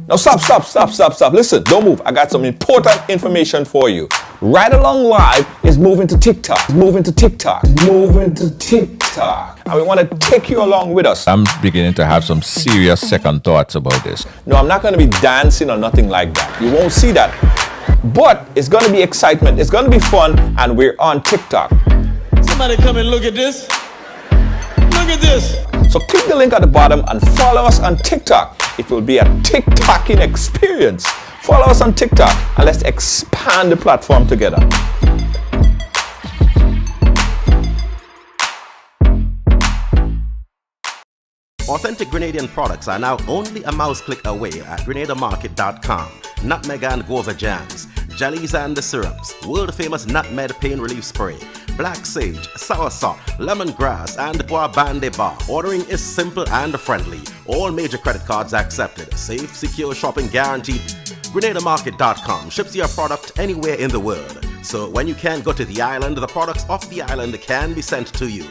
Now stop. Listen, don't move. I got some important information for you. Ride Along Live is moving to TikTok. And we want to take you along with us. I'm beginning to have some serious second thoughts about this. No, I'm not going to be dancing or nothing like that. You won't see that. But it's going to be excitement. It's going to be fun. And we're on TikTok. Somebody come and look at this. Look at this. So click the link at the bottom and follow us on TikTok. It will be a TikToking experience. Follow us on TikTok and let's expand the platform together. Authentic Grenadian products are now only a mouse click away at GrenadaMarket.com. Nutmeg and guava jams, jellies and the syrups, world famous nutmeg pain relief spray, black sage, soursop, lemongrass, and bois bande bar. Ordering is simple and friendly. All major credit cards accepted. Safe, secure shopping guaranteed. GrenadaMarket.com ships your product anywhere in the world. So when you can't go to the island, the products off the island can be sent to you.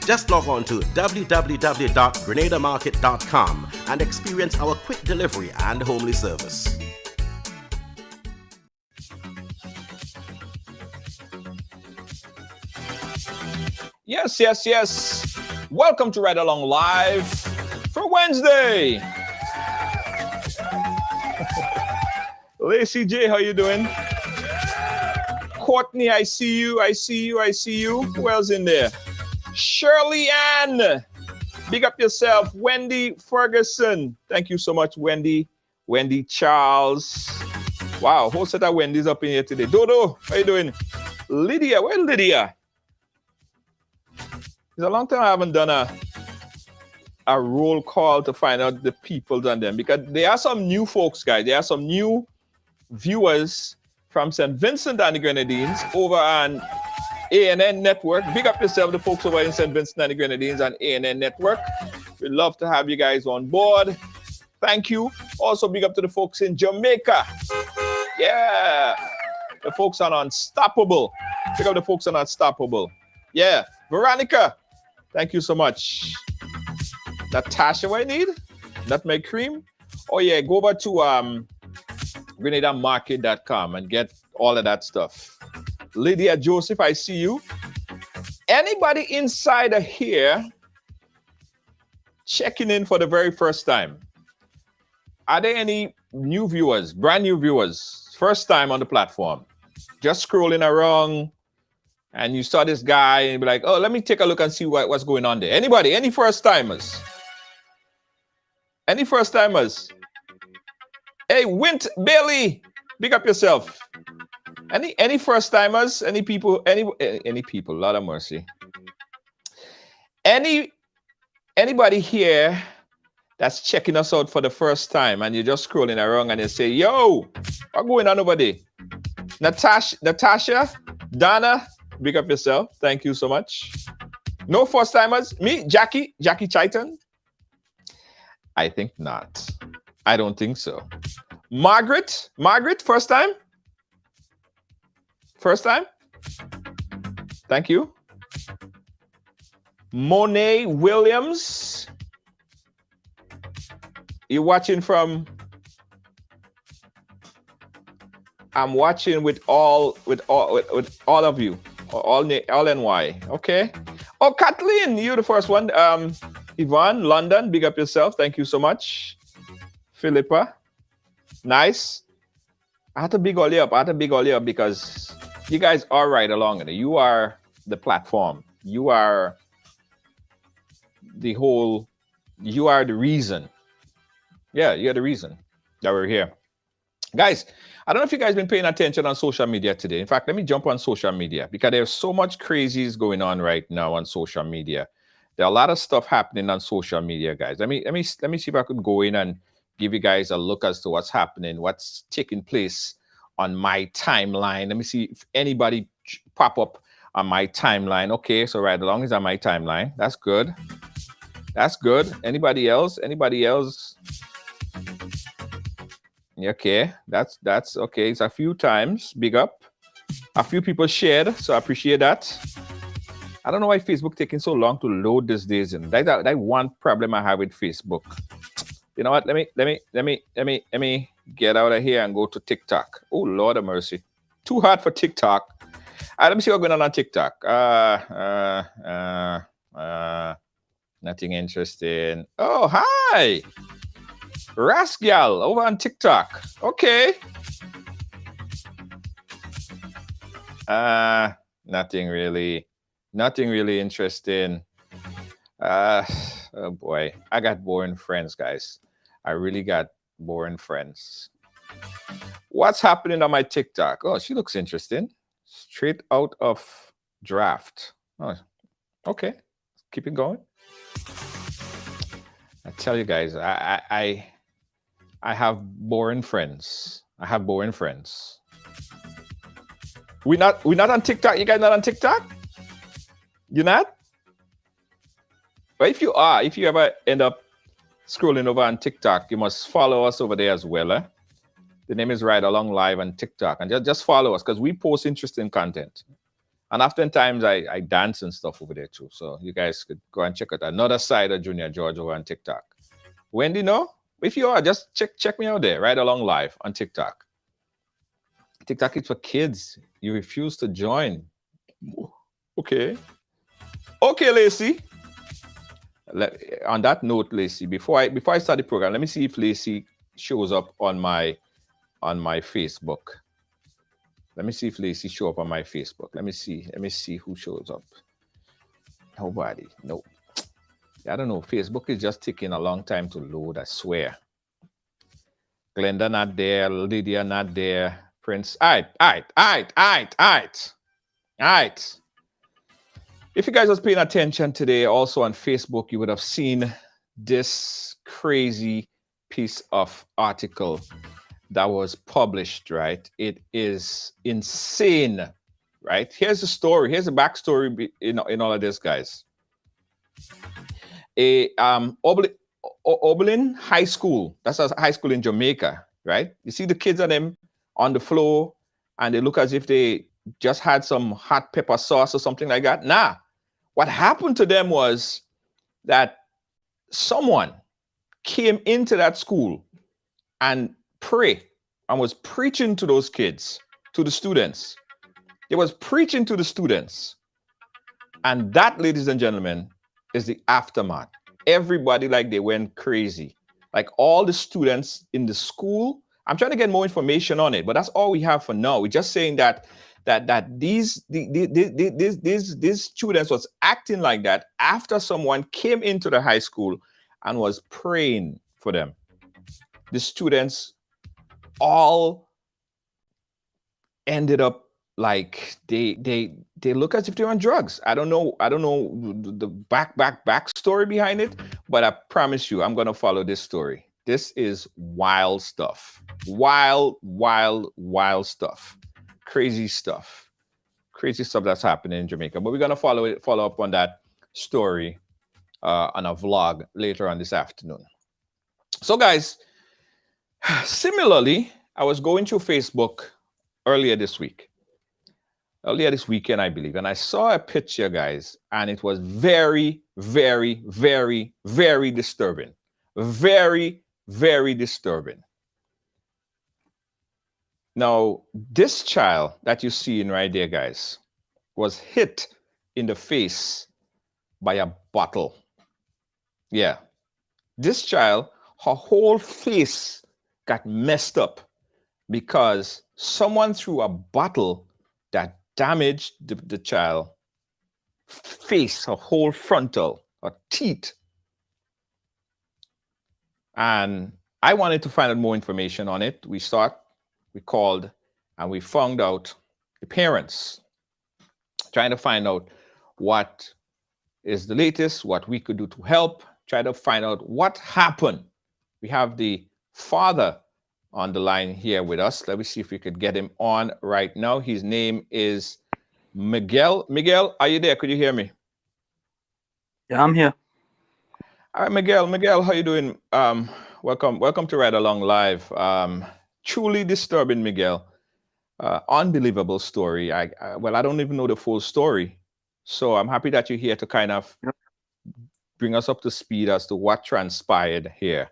Just log on to www.grenadamarket.com and experience our quick delivery and homely service. Yes. Welcome to Ride Along Live for Wednesday. Lacey J, how you doing? Courtney, I see you. Who else in there? Shirley Ann, big up yourself. Wendy Ferguson, thank you so much, Wendy. Wendy Charles. Wow, whole set of Wendy's up in here today. Dodo, how you doing? Lydia, where's Lydia? It's a long time I haven't done a roll call to find out the people and them, because there are some new folks, guys. There are some new viewers from St. Vincent and the Grenadines over on ANN Network. Big up yourself, the folks over in St. Vincent and the Grenadines and ANN Network. We'd love to have you guys on board. Thank you. Also, big up to the folks in Jamaica. Yeah. The folks on Unstoppable. Big up the folks on Unstoppable. Yeah. Veronica, thank you so much. Natasha, what I need? Nutmeg cream? Oh, yeah. Go over to GrenadaMarket.com and get all of that stuff. Lydia Joseph, I see you. Anybody inside of here checking in for the very first time? Are there any new viewers, brand new viewers, first time on the platform? Just scrolling around and you saw this guy and be like, oh, let me take a look and see what's going on there. Anybody, any first timers? Any first timers? Hey, Wint Bailey, big up yourself. Any first timers? Any people? Any people? Lord of mercy. Anybody here that's checking us out for the first time and you're just scrolling around and you say, "Yo, what's going on over there?" Natasha, Donna, big up yourself. Thank you so much. No first timers? Me, Jackie Chaitan? I think not. I don't think so. Margaret, first time? First time? Thank you. Monet Williams. You're watching from... I'm watching with all of you. All NY. Okay. Oh, Kathleen, you the first one. Yvonne, London, big up yourself. Thank you so much. Philippa. Nice. I had to big all you up because you guys are right along it. You are the platform. You are the reason. Yeah, you're the reason that we're here. Guys, I don't know if you guys been paying attention on social media today. In fact, let me jump on social media because there's so much crazies going on right now on social media. There are a lot of stuff happening on social media, guys. Let me see if I could go in and give you guys a look as to what's happening, what's taking place on my timeline. Let me see if anybody pop up on my timeline. Okay, so right along is on my timeline. That's good. That's good. Anybody else? Anybody else? Okay, that's okay. It's a few times. Big up. A few people shared, so I appreciate that. I don't know why Facebook taking so long to load these days. And that's one problem I have with Facebook. You know what? Let me get out of here and go to TikTok. Oh, Lord of mercy. Too hard for TikTok. All right, let me see what's going on TikTok. Nothing interesting. Oh, hi. Rascal over on TikTok. Okay. Nothing really interesting. Oh boy, I got boring friends, guys. I really got boring friends. What's happening on my TikTok? Oh, she looks interesting. Straight out of draft. Oh, okay. Keep it going. I tell you guys, I have boring friends. I have boring friends. We're not on TikTok. You guys not on TikTok? You're not? But if you are, if you ever end up scrolling over on TikTok, you must follow us over there as well. Eh? The name is Ride Along Live on TikTok. And just follow us because we post interesting content. And oftentimes I dance and stuff over there too. So you guys could go and check out another side of Junior George over on TikTok. Wendy, no? If you are, just check me out there. Ride Along Live on TikTok. TikTok is for kids. You refuse to join. Okay. Okay, Lacey. On that note, Lacey, before I start the program, let me see if Lacey shows up on my Facebook. Let me see if Lacey shows up on my Facebook. Let me see who shows up. Nobody. Nope. I don't know. Facebook is just taking a long time to load, I swear. Glenda not there. Lydia not there. Prince. All right. If you guys was paying attention today, also on Facebook, you would have seen this crazy piece of article that was published, right? It is insane, right? Here's the story. Here's the backstory in all of this, guys. Oberlin High School, that's a high school in Jamaica, right? You see the kids of them on the floor and they look as if they just had some hot pepper sauce or something like that. Nah, what happened to them was that someone came into that school and was preaching to those kids, to the students. It was preaching to the students. And that, ladies and gentlemen, is the aftermath. Everybody, like, they went crazy. Like, all the students in the school, I'm trying to get more information on it, but that's all we have for now. We're just saying that these students was acting like that after someone came into the high school and was praying for them. The students all ended up like they look as if they're on drugs. I don't know the backstory behind it, but I promise you, I'm gonna follow this story. This is wild stuff. Wild stuff. Crazy stuff that's happening in Jamaica. But we're gonna follow up on that story on a vlog later on this afternoon. So, guys, similarly, I was going through Facebook earlier this week, earlier this weekend, I believe, and I saw a picture, guys, and it was very, very, very, very disturbing. Very, very disturbing. Now, this child that you're seeing right there, guys, was hit in the face by a bottle. Yeah. This child, her whole face got messed up because someone threw a bottle that damaged the child face, her whole frontal, her teeth. And I wanted to find out more information on it. We called, and we found out the parents, trying to find out what is the latest, what we could do to help, try to find out what happened. We have the father on the line here with us. Let me see if we could get him on right now. His name is Miguel. Miguel, are you there? Could you hear me? Yeah, I'm here. All right, Miguel. Miguel, how you doing? Welcome to Ride Along Live. Truly disturbing, Miguel. Unbelievable story. I don't even know the full story, so I'm happy that you're here to kind of bring us up to speed as to what transpired here.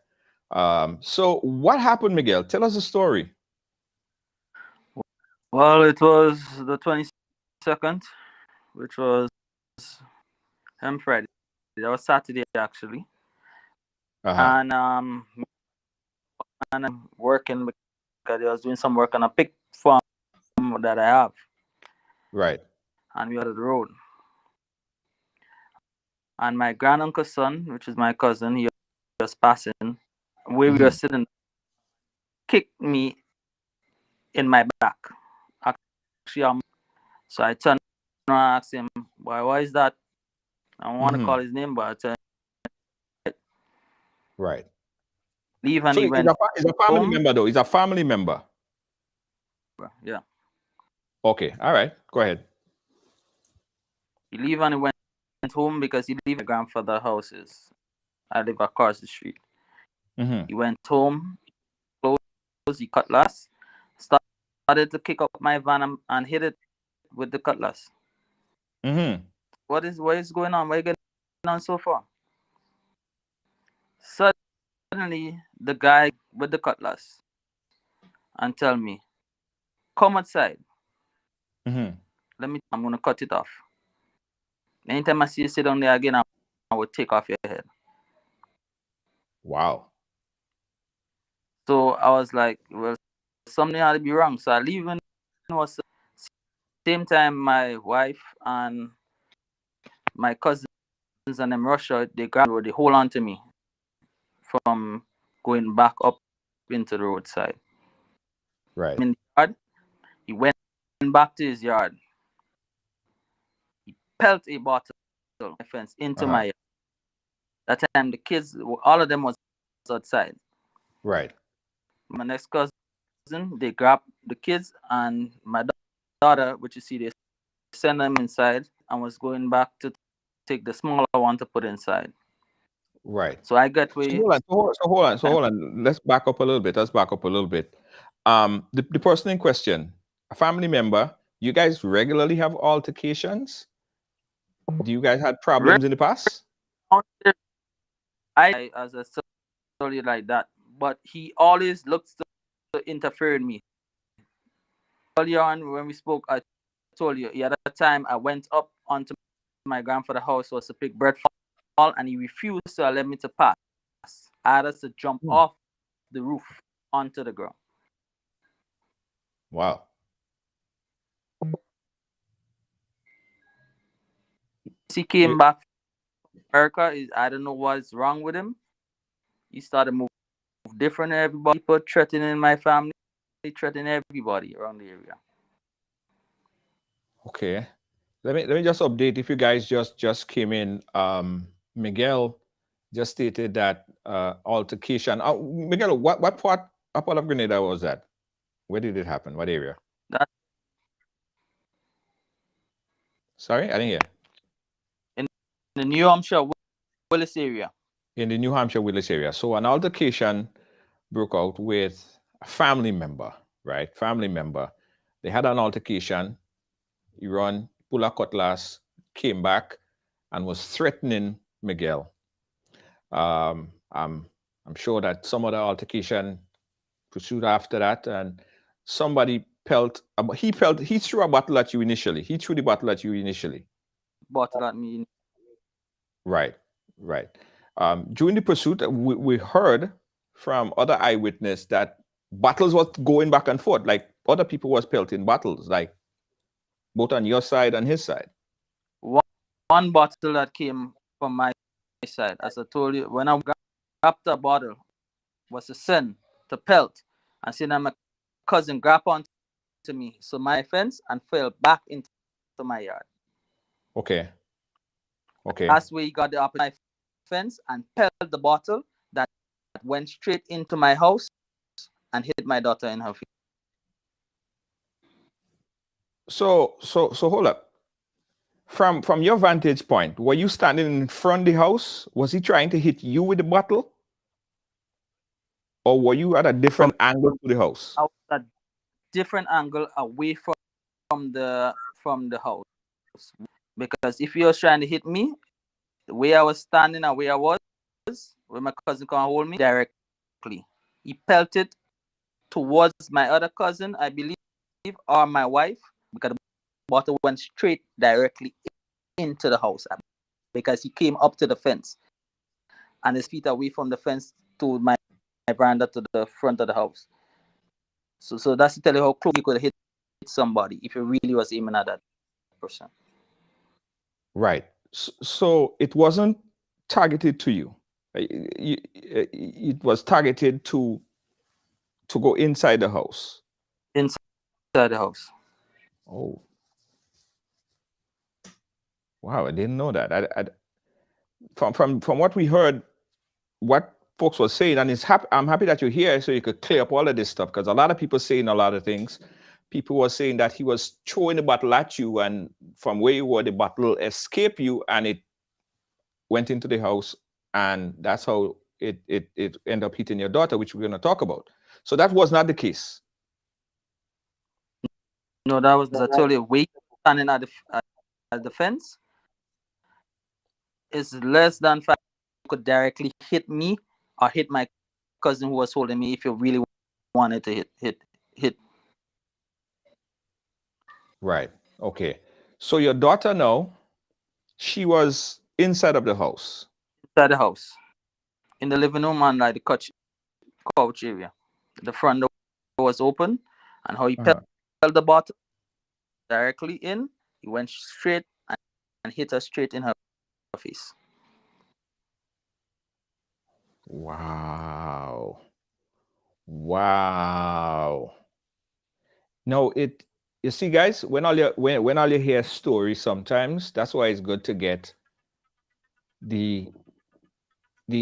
So what happened, Miguel? Tell us the story. Well, it was the 22nd, which was Friday. That was Saturday, actually. And I'm working because I was doing some work on a pig farm that I have. Right. And we were at the road. And my granduncle's son, which is my cousin, he was passing. Where we were sitting, kicked me in my back. Actually, so I turned around and asked him, why is that? I don't want to call his name, but right. Leave and so he went. He's a family member, though. He's a family member. Yeah. Okay. All right. Go ahead. He leave and he went home because he lived in my grandfather's houses. I live across the street. He went home, closed the cutlass, started to kick up my van and hit it with the cutlass. What is going on? Why are you getting on so far? Suddenly, the guy with the cutlass and tell me, come outside. I'm going to cut it off. Anytime I see you sit down there again, I will take off your head. Wow. So I was like, well, something had to be wrong. So I leave and was same time my wife and my cousins and them Russia, they hold on to me from going back up into the roadside. Right. In the yard, he went back to his yard. He pelted a bottle my fence into my yard. That time the kids, all of them was outside. Right. My next cousin, they grabbed the kids and my daughter, which you see, they sent them inside and was going back to take the smaller one to put inside. Right. So I got with. So hold on. Let's back up a little bit. The person in question, a family member. You guys regularly have altercations? Do you guys had problems in the past? I as a story like that, but he always looks to interfere in me. Earlier on when we spoke, I told you, at that time I went up onto my grandfather's house was to pick bread fall, and he refused to allow me to pass. I had to jump off the roof onto the ground. Wow. He came back from America. I don't know what's wrong with him. He started moving different. Everybody, people threatening my family, threatening everybody around the area. Okay. Let me just update. If you guys just came in, Miguel just stated that altercation. Miguel, what part of Grenada was that? Where did it happen? What area? Sorry, I didn't hear. In the New Hampshire Willis area. In the New Hampshire Willis area. So an altercation broke out with a family member, right? Family member. They had an altercation. He run, pull a cutlass, came back, and was threatening Miguel. I'm sure that some other altercation pursued after that, and somebody he threw a bottle at you initially. He threw the bottle at you initially. Bottle at me. Right. During the pursuit, we heard from other eyewitness that battles was going back and forth, like other people was pelting bottles, like both on your side and his side. One bottle that came from my side, as I told you, when I grabbed the bottle, was a sin to pelt, and seeing that my cousin grab onto me, so my fence and fell back into my yard. Okay. That's where he got the upper fence and pelted the bottle that went straight into my house and hit my daughter in her feet. So hold up. From your vantage point, were you standing in front of the house? Was he trying to hit you with the bottle? Or were you at a different angle to the house? I was at a different angle away from the house. Because if he was trying to hit me, the way I was standing and where I was, where my cousin can hold me directly, he pelted towards my other cousin, I believe, or my wife, because the bottle went straight directly into the house, because he came up to the fence and his feet away from the fence to my veranda to the front of the house. So that's to tell you how close he could hit somebody if he really was aiming at that person. Right. So it wasn't targeted to you. It was targeted to go inside the house. Inside the house. Oh. Wow, I didn't know that. From what we heard, what folks were saying, and I'm happy that you're here so you could clear up all of this stuff, because a lot of people saying a lot of things. People were saying that he was throwing the bottle at you, and from where you were, the bottle escaped you and it went into the house, and that's how it ended up hitting your daughter, which we're going to talk about. So that was not the case. No, that was totally weight standing at the fence. It's less than 5 could directly hit me or hit my cousin who was holding me if you really wanted to hit. Right. Okay. So your daughter now, she was inside of the house. Inside the house. In the living room and like the couch area. The front door was open, and how he held the bottle directly in, he went straight and hit her straight in her face. Wow. No, you see, guys, when all you hear stories, sometimes that's why it's good to get the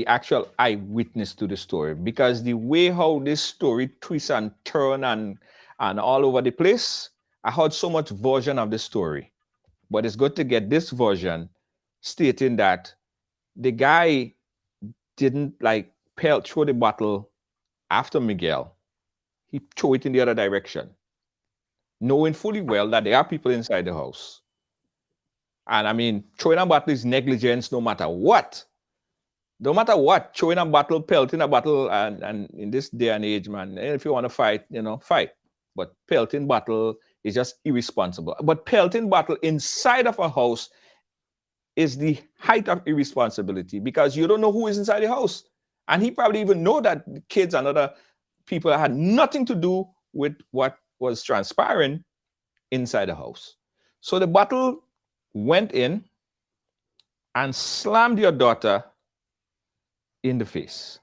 actual eyewitness to the story, because the way how this story twists and turn and all over the place, I heard so much version of the story, but it's good to get this version stating that the guy didn't like throw the bottle after Miguel. He threw it in the other direction, knowing fully well that there are people inside the house. And I mean, throwing a bottle is negligence no matter what. No matter what, throwing a bottle, pelting a bottle, and in this day and age, man, if you want to fight, fight. But pelting bottle is just irresponsible. But pelting bottle inside of a house is the height of irresponsibility, because you don't know who is inside the house. And he probably even know that the kids and other people had nothing to do with what was transpiring inside the house. So the bottle went in and slammed your daughter in the face.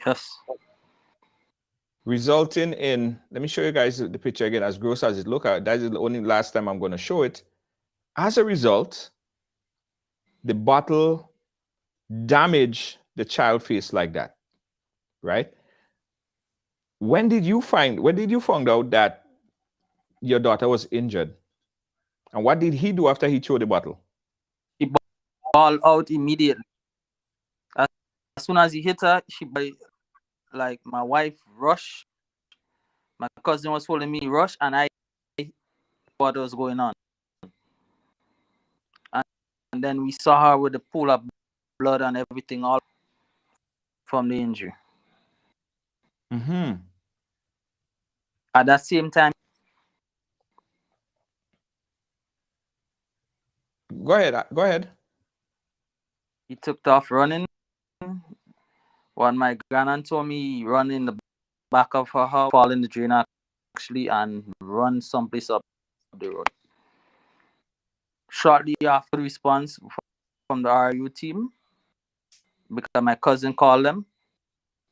Yes. Resulting in, let me show you guys the picture again, as gross as it looks. That is the only last time I'm going to show it. As a result, the bottle damaged the child face like that, right? When did you find out that your daughter was injured? And what did he do after he threw the bottle? He balled out immediately. As soon as he hit her, like my wife rushed. My cousin was holding me, rushed, and I what was going on. And then we saw her with the pool of blood and everything all from the injury. Mm-hmm. At that same time, Go ahead. he took off running. When my grandaunt told me he run in the back of her house, fall in the drain actually, and run someplace up the road. Shortly after the response from the RU team, because my cousin called them,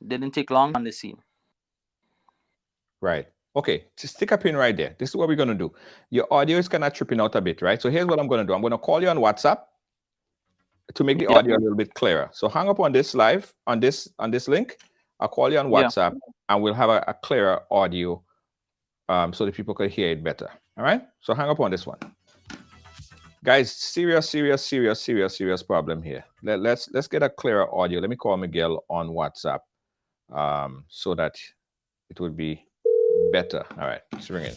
didn't take long on the scene. Right. Okay, just stick a pin right there. This is what we're going to do. Your audio is kind of tripping out a bit, right? So here's what I'm going to do. I'm going to call you on WhatsApp to make the audio a little bit clearer. So hang up on this live, on this link. I'll call you on WhatsApp and we'll have a clearer audio so that people can hear it better. All right? So hang up on this one. Guys, serious problem here. Let's get a clearer audio. Let me call Miguel on WhatsApp so that it would be better. All right, let's ring in.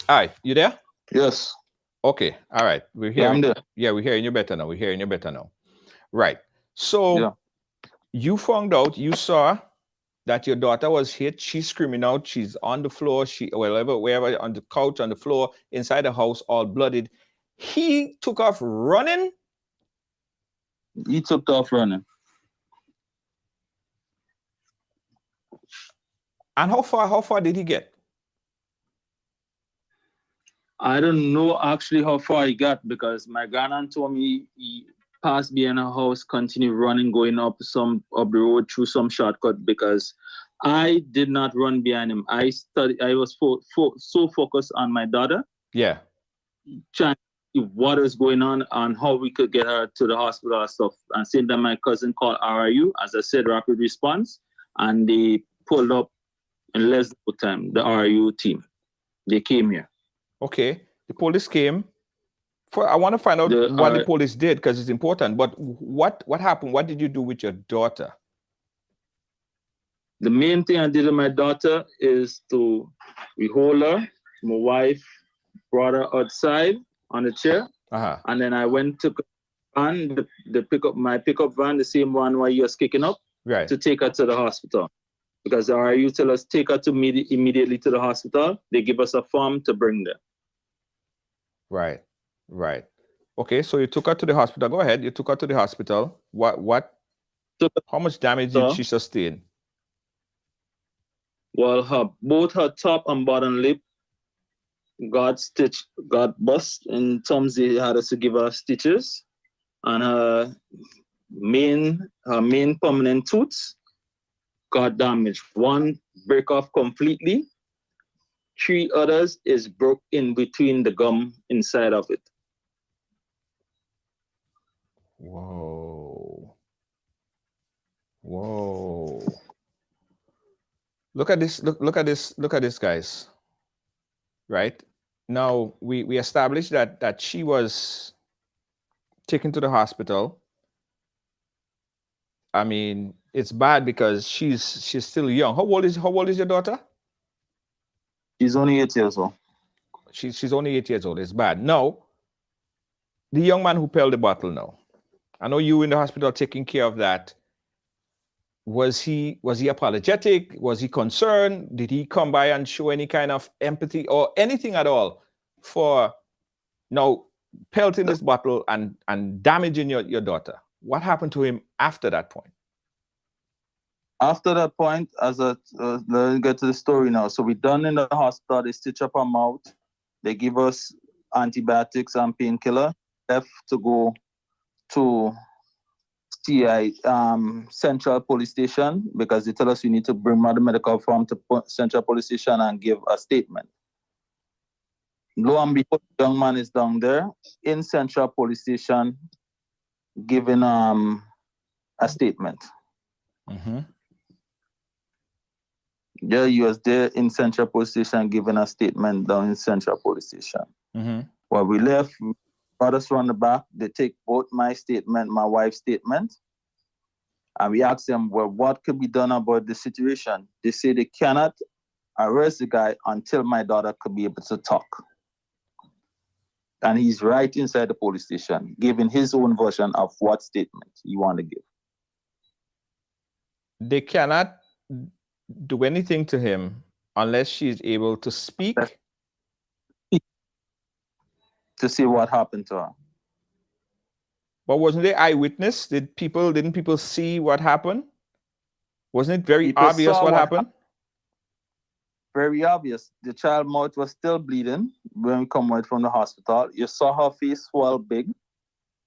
All right, you there? Yes. Okay, all right. We're Yeah, hearing. I'm there. Yeah, we're hearing you better now. Right. So you found out, you saw that your daughter was hit. She's screaming out. She's on the floor. Wherever, on the couch, on the floor, inside the house, all blooded. He took off running. He took off running. And how far did he get? I don't know actually how far he got because my grandaunt told me he passed behind her house, continued running, going up the road through some shortcut because I did not run behind him. I was so focused on my daughter. Yeah. Trying to see what was going on and how we could get her to the hospital and stuff. And same time my cousin called RIU, as I said, rapid response, and they pulled up in less time, the RIU team. They came here. Okay. The police came. I want to find out what the police did because it's important. But what happened? What did you do with your daughter? The main thing I did with my daughter is we hold her. My wife brought her outside on the chair. And then I went to my pickup van, the same one where you was kicking up, to take her to the hospital. Because the RIU tell us take her immediately to the hospital. They give us a form to bring there. Right. Okay, so you took her to the hospital. Go ahead. You took her to the hospital. How much damage did she sustain? Well, both her top and bottom lip got bust. In terms, they had us to give her stitches. And her main permanent tooth got damaged. One break off completely. 3 others is broke in between the gum inside of it. Whoa. Look at this. Look at this, guys. Right? Now we established that she was taken to the hospital. I mean, it's bad because she's still young. How old is your daughter? She's only 8 years old. She's only 8 years old. It's bad. Now, the young man who peeled the bottle now. I know you in the hospital taking care of that. Was he apologetic? Was he concerned? Did he come by and show any kind of empathy or anything at all for now pelting this bottle and damaging your daughter? What happened to him after that point? After that point, let's get to the story now. So we done in the hospital, they stitch up our mouth. They give us antibiotics and painkiller. Left to go to CI, Central Police Station, because they tell us we need to bring the medical form to Central Police Station and give a statement. Lo and behold, the young man is down there in Central Police Station giving a statement. Mm-hmm. Yeah, he was there in Central Police Station giving a statement down in Central Police Station. Mm-hmm. Well, we left, brought us around the back. They take both my statement, my wife's statement, and we asked them, well, what could be done about the situation? They say they cannot arrest the guy until my daughter could be able to talk. And he's right inside the police station, giving his own version of what statement he want to give. They cannot do anything to him unless she's able to speak. To see what happened to her. But wasn't there eyewitness? Didn't people see what happened? Wasn't it very People obvious saw what happened? Very obvious. The child mouth was still bleeding when we come out from the hospital. You saw her face swell big.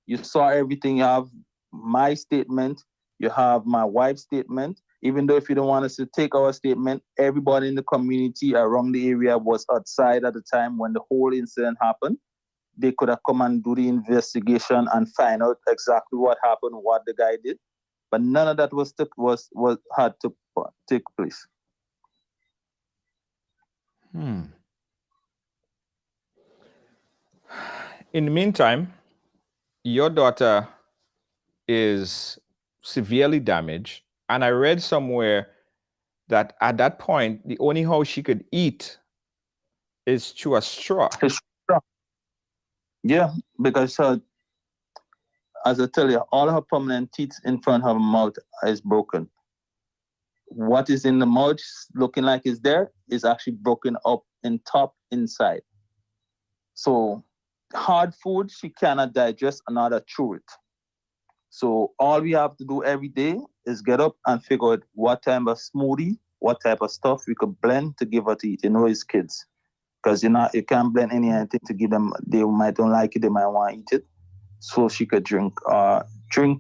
You saw everything. You have my statement. You have my wife's statement. Even though if you don't want us to take our statement, everybody in the community around the area was outside at the time when the whole incident happened. They could have come and do the investigation and find out exactly what happened, what the guy did. But none of that had to take place. In the meantime, your daughter is severely damaged. And I read somewhere that at that point, the only how she could eat is through a straw. Yeah, because as I tell you, all her permanent teeth in front of her mouth is broken. What is in the mouth looking like is there is actually broken up in top inside. So hard food, she cannot digest another chew it. So all we have to do every day is get up and figure out what type of smoothie, what type of stuff we could blend to give her to eat. You know, it's kids. Because you can't blend anything to give them. They might don't like it, they might want to eat it. So she could drink to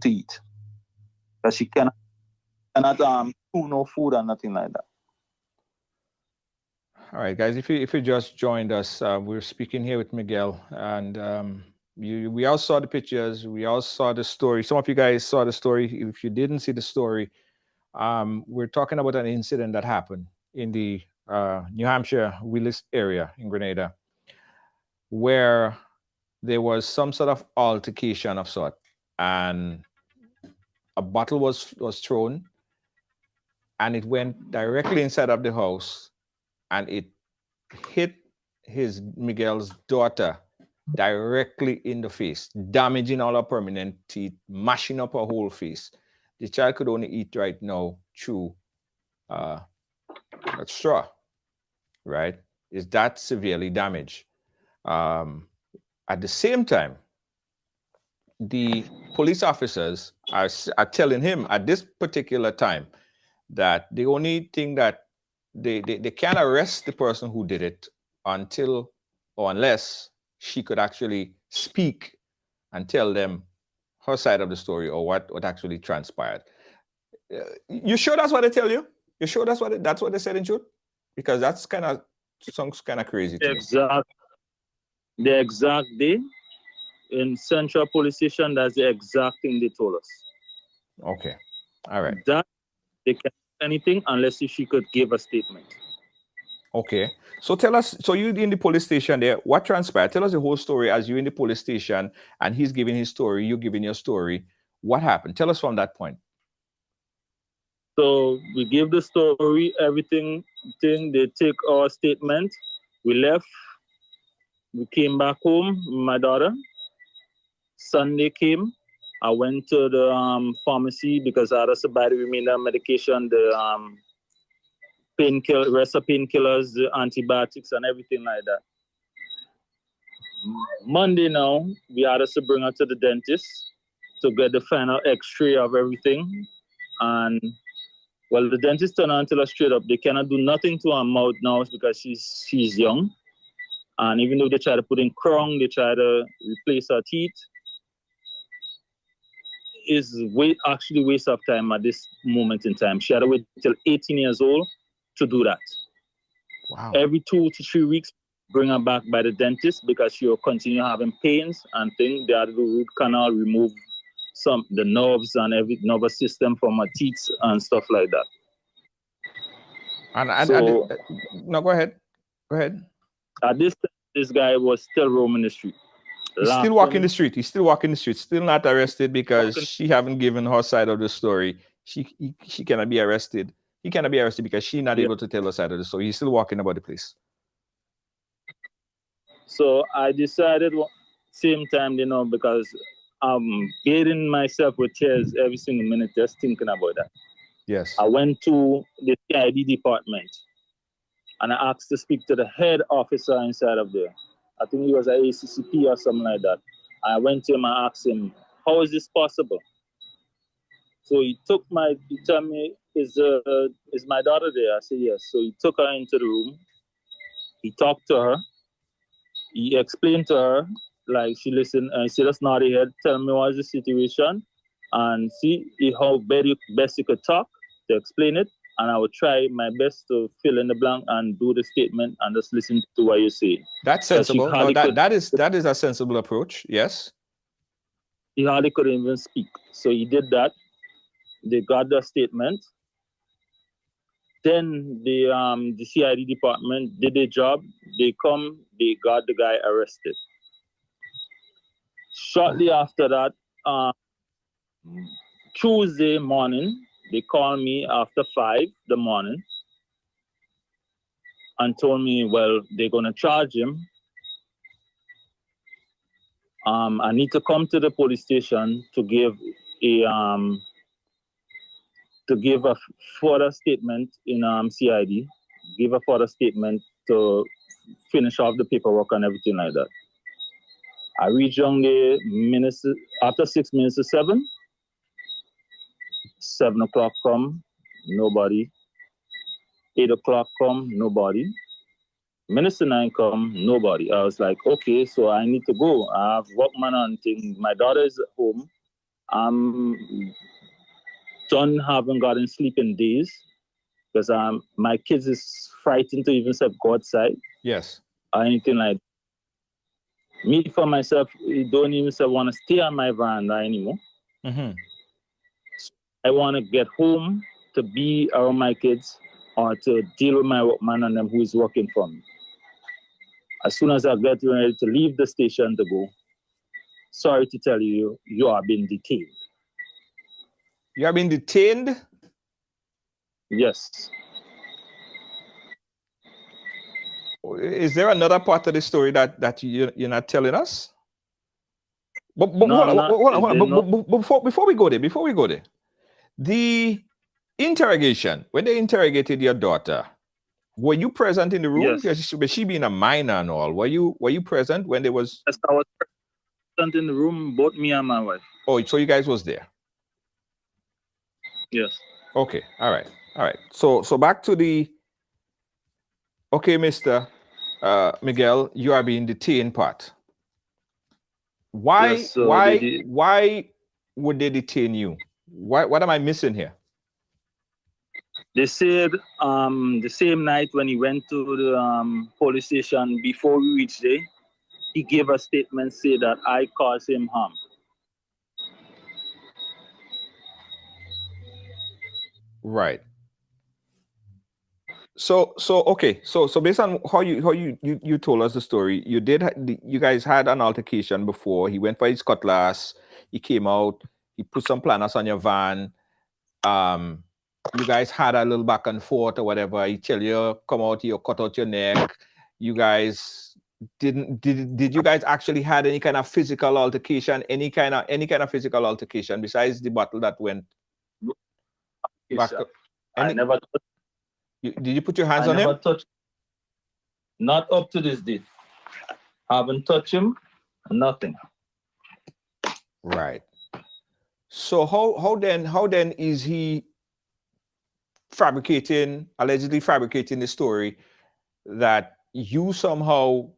eat. But she cannot chew no food or nothing like that. All right, guys, if you just joined us, we're speaking here with Miguel, and we all saw the pictures, we all saw the story. Some of you guys saw the story. If you didn't see the story, we're talking about an incident that happened in the New Hampshire Willis area in Grenada, where there was some sort of altercation of sort, and a bottle was thrown, and it went directly inside of the house, and it hit Miguel's daughter directly in the face, damaging all her permanent teeth, mashing up her whole face. The child could only eat right now through a straw, right? Is that severely damaged? At the same time, the police officers are telling him at this particular time that the only thing that they can't arrest the person who did it until or unless she could actually speak and tell them her side of the story or what actually transpired. You sure that's what they tell you? You sure that's what they said in truth? Because that's sounds kind of crazy to me. The exact day in Central Police Station, that's the exact thing they told us. Okay. All right. That they can't do anything unless she could give a statement. Okay. So tell us, so you in the police station there, what transpired? Tell us the whole story as you in the police station and he's giving his story, you giving your story. What happened? Tell us from that point. So we gave the story, everything, they take our statement. We left. We came back home with my daughter. Sunday came. I went to the pharmacy because I had to buy the remainder medication, the rest of painkillers, the antibiotics, and everything like that. Monday now, we had to bring her to the dentist to get the final X-ray of everything. And well, the dentist turned on to her straight up. They cannot do nothing to her mouth now because she's young. And even though they try to put in crown, they try to replace her teeth, is actually waste of time at this moment in time. She had to wait till 18 years old to do that. Wow. Every 2 to 3 weeks, bring her back by the dentist because she will continue having pains and things. They had to do root canal, remove the nerves and every nervous system from her teeth and stuff like that. No, go ahead. Go ahead. At this time, this guy was still roaming the street. He's still walking the street. He's still walking the street. Still not arrested because she haven't given her side of the story. She cannot be arrested. he cannot be arrested because she's not able to tell her side of the story. He's still walking about the place. So I decided same time, because I'm getting myself with tears every single minute just thinking about that. Yes. I went to the CID department and I asked to speak to the head officer inside of there. I think he was an ACCP or something like that. I went to him and asked him, how is this possible? So he told me, is my daughter there? I said, yes. So he took her into the room. He talked to her. He explained to her, like she listened, and he said, that's not here. Tell me what's the situation. And see how best you could talk to explain it. And I would try my best to fill in the blank and do the statement and just listen to what you say. That's sensible. No, that is a sensible approach. Yes. He hardly couldn't even speak. So he did that. They got the statement. Then the CID department did their job. They got the guy arrested. Shortly after that, Tuesday morning, they called me after 5 the morning and told me, well, they're going to charge him. I need to come to the police station to give a further statement in CID, give a further statement to finish off the paperwork and everything like that. I reached on the minutes after 6 minutes to 7. 7 o'clock come, nobody. 8 o'clock come, nobody. Minutes to 9 come, nobody. I was like, okay, so I need to go. I have workman and thing. My daughter is at home. John haven't gotten sleep in days because my kids is frightened to even go outside. Yes. Or anything like that. Me, for myself, don't even want to stay on my veranda anymore. Mm-hmm. I want to get home to be around my kids or to deal with my workman and them who is working for me. As soon as I get ready to leave the station to go, sorry to tell you, you are being detained. You have been detained? Yes. Is there another part of the story that you're not telling us? But before we go there, the interrogation, when they interrogated your daughter, were you present in the room? Yes. Was she being a minor and all? Were you present when there was? Yes, I was present in the room, both me and my wife. Oh, so you guys was there? Yes. Okay. All right. So back to the. Okay, Mr. Miguel, you are being detained part. Why? Yes, so why would they detain you? What am I missing here? They said the same night when he went to the police station before we reached there, he gave a statement say that I caused him harm. Right. So okay. So based on how you told us the story, you guys had an altercation before. He went for his cutlass. He came out. He put some planners on your van. You guys had a little back and forth or whatever. He tell you come out here, cut out your neck. You guys did you guys actually had any kind of physical altercation? Any kind of physical altercation besides the battle that went back? I never. Did you put your hands on him? Never touched. Not up to this day. Haven't touched him. Nothing. Right. So how then is he allegedly fabricating the story that you somehow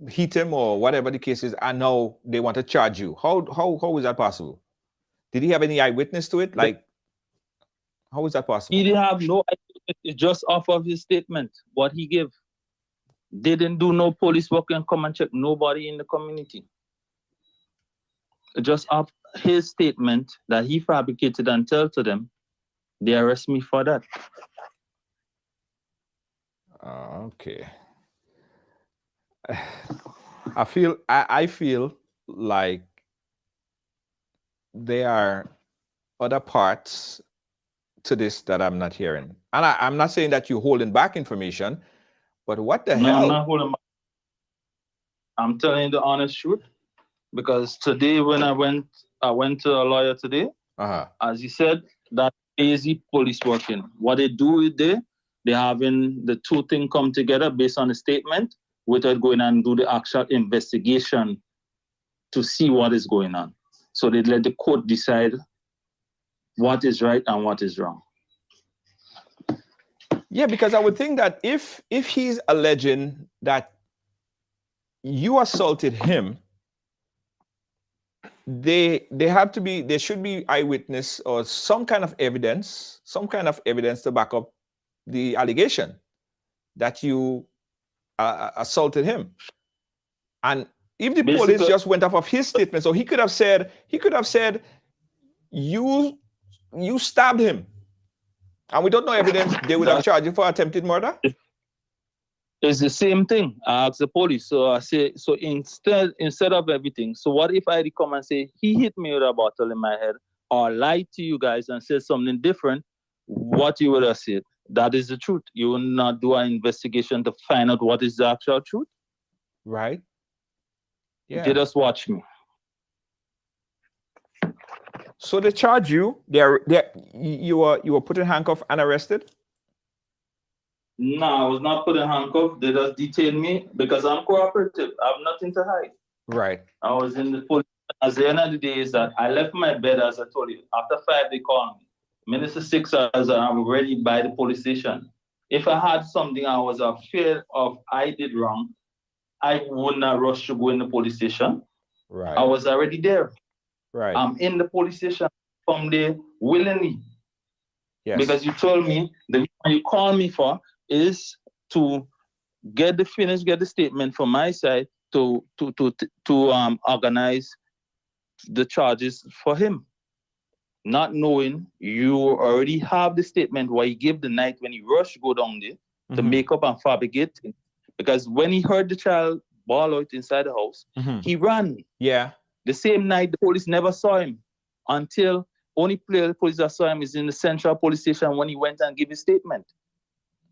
hit him or whatever the case is, and now they want to charge you? How is that possible? Did he have any eyewitness to it? Like, how is that possible? He didn't have no eyewitness, just off of his statement, what he gave. They didn't do no police work and come and check nobody in the community. Just off his statement that he fabricated and tell to them, they arrest me for that. Okay. I feel like there are other parts to this that I'm not hearing? And I'm not saying that you're holding back information, but what the No, hell? I'm not holding back. I'm telling you the honest truth. Because today when I went to a lawyer today, as you said, that lazy police working. What they do is they having the two things come together based on the statement without going and do the actual investigation to see what is going on. So they let the court decide what is right and what is wrong. Yeah, because I would think that if he's alleging that you assaulted him, there should be eyewitness or some kind of evidence to back up the allegation that you assaulted him. And if the police just went off of his statement, so he could have said you stabbed him, and we don't know evidence, they would have charged you for attempted murder. It's the same thing. I asked the police. So I say, so instead of everything, so what if I come and say he hit me with a bottle in my head, or lied to you guys and said something different? What you would have said? That is the truth. You will not do an investigation to find out what is the actual truth. Right. Yeah. They just watch me. So they charge you. You were put in handcuff and arrested? No, I was not put in handcuff. They just detained me because I'm cooperative. I have nothing to hide. Right. I was in the police. At the end of the day is that I left my bed, as I told you. After 5, they called me. Minutes to 6 hours, I'm already by the police station. If I had something I was afraid of I did wrong, I would not rush to go in the police station. Right. I was already there. Right. I'm in the police station from there willingly. Yes. Because you told me the reason you called me for is to get the statement from my side to organize the charges for him. Not knowing you already have the statement what he gave the night when he rushed go down there to make up and fabricate it. Because when he heard the child bawl out inside the house, he ran. Yeah. The same night, the police never saw him until only police that saw him is in the central police station when he went and gave his statement.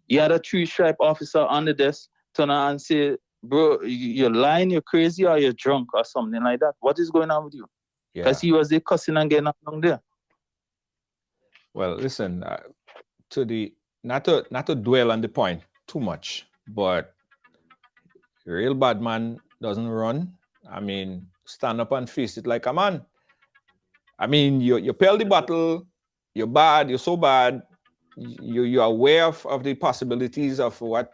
He had a 3-stripe officer on the desk turn around and say, bro, you're lying, you're crazy, or you're drunk or something like that. What is going on with you? Because he was there cussing and getting along there. Well, listen, not to dwell on the point too much, but a real bad man doesn't run. I mean, stand up and face it like a man. I mean, you peel the bottle, you're bad, you're so bad, you're aware of the possibilities of what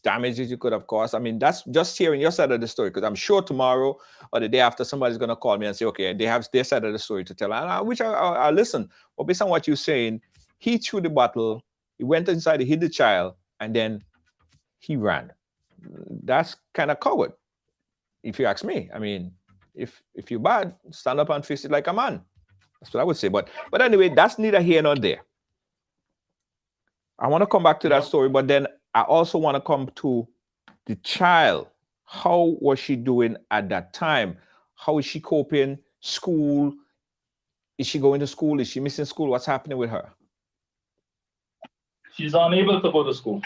damages you could have caused. I mean, that's just hearing your side of the story, because I'm sure tomorrow or the day after somebody's going to call me and say, okay, they have their side of the story to tell, and which I'll listen. But based on what you're saying, he threw the bottle, he went inside, he hit the child, and then he ran. That's kind of coward, if you ask me. I mean, if you're bad, stand up and face it like a man. That's what I would say. But anyway, that's neither here nor there. I want to come back to that story, but then I also want to come to the child. How was she doing at that time? How is she coping? School? Is she going to school? Is she missing school? What's happening with her? She's unable to go to school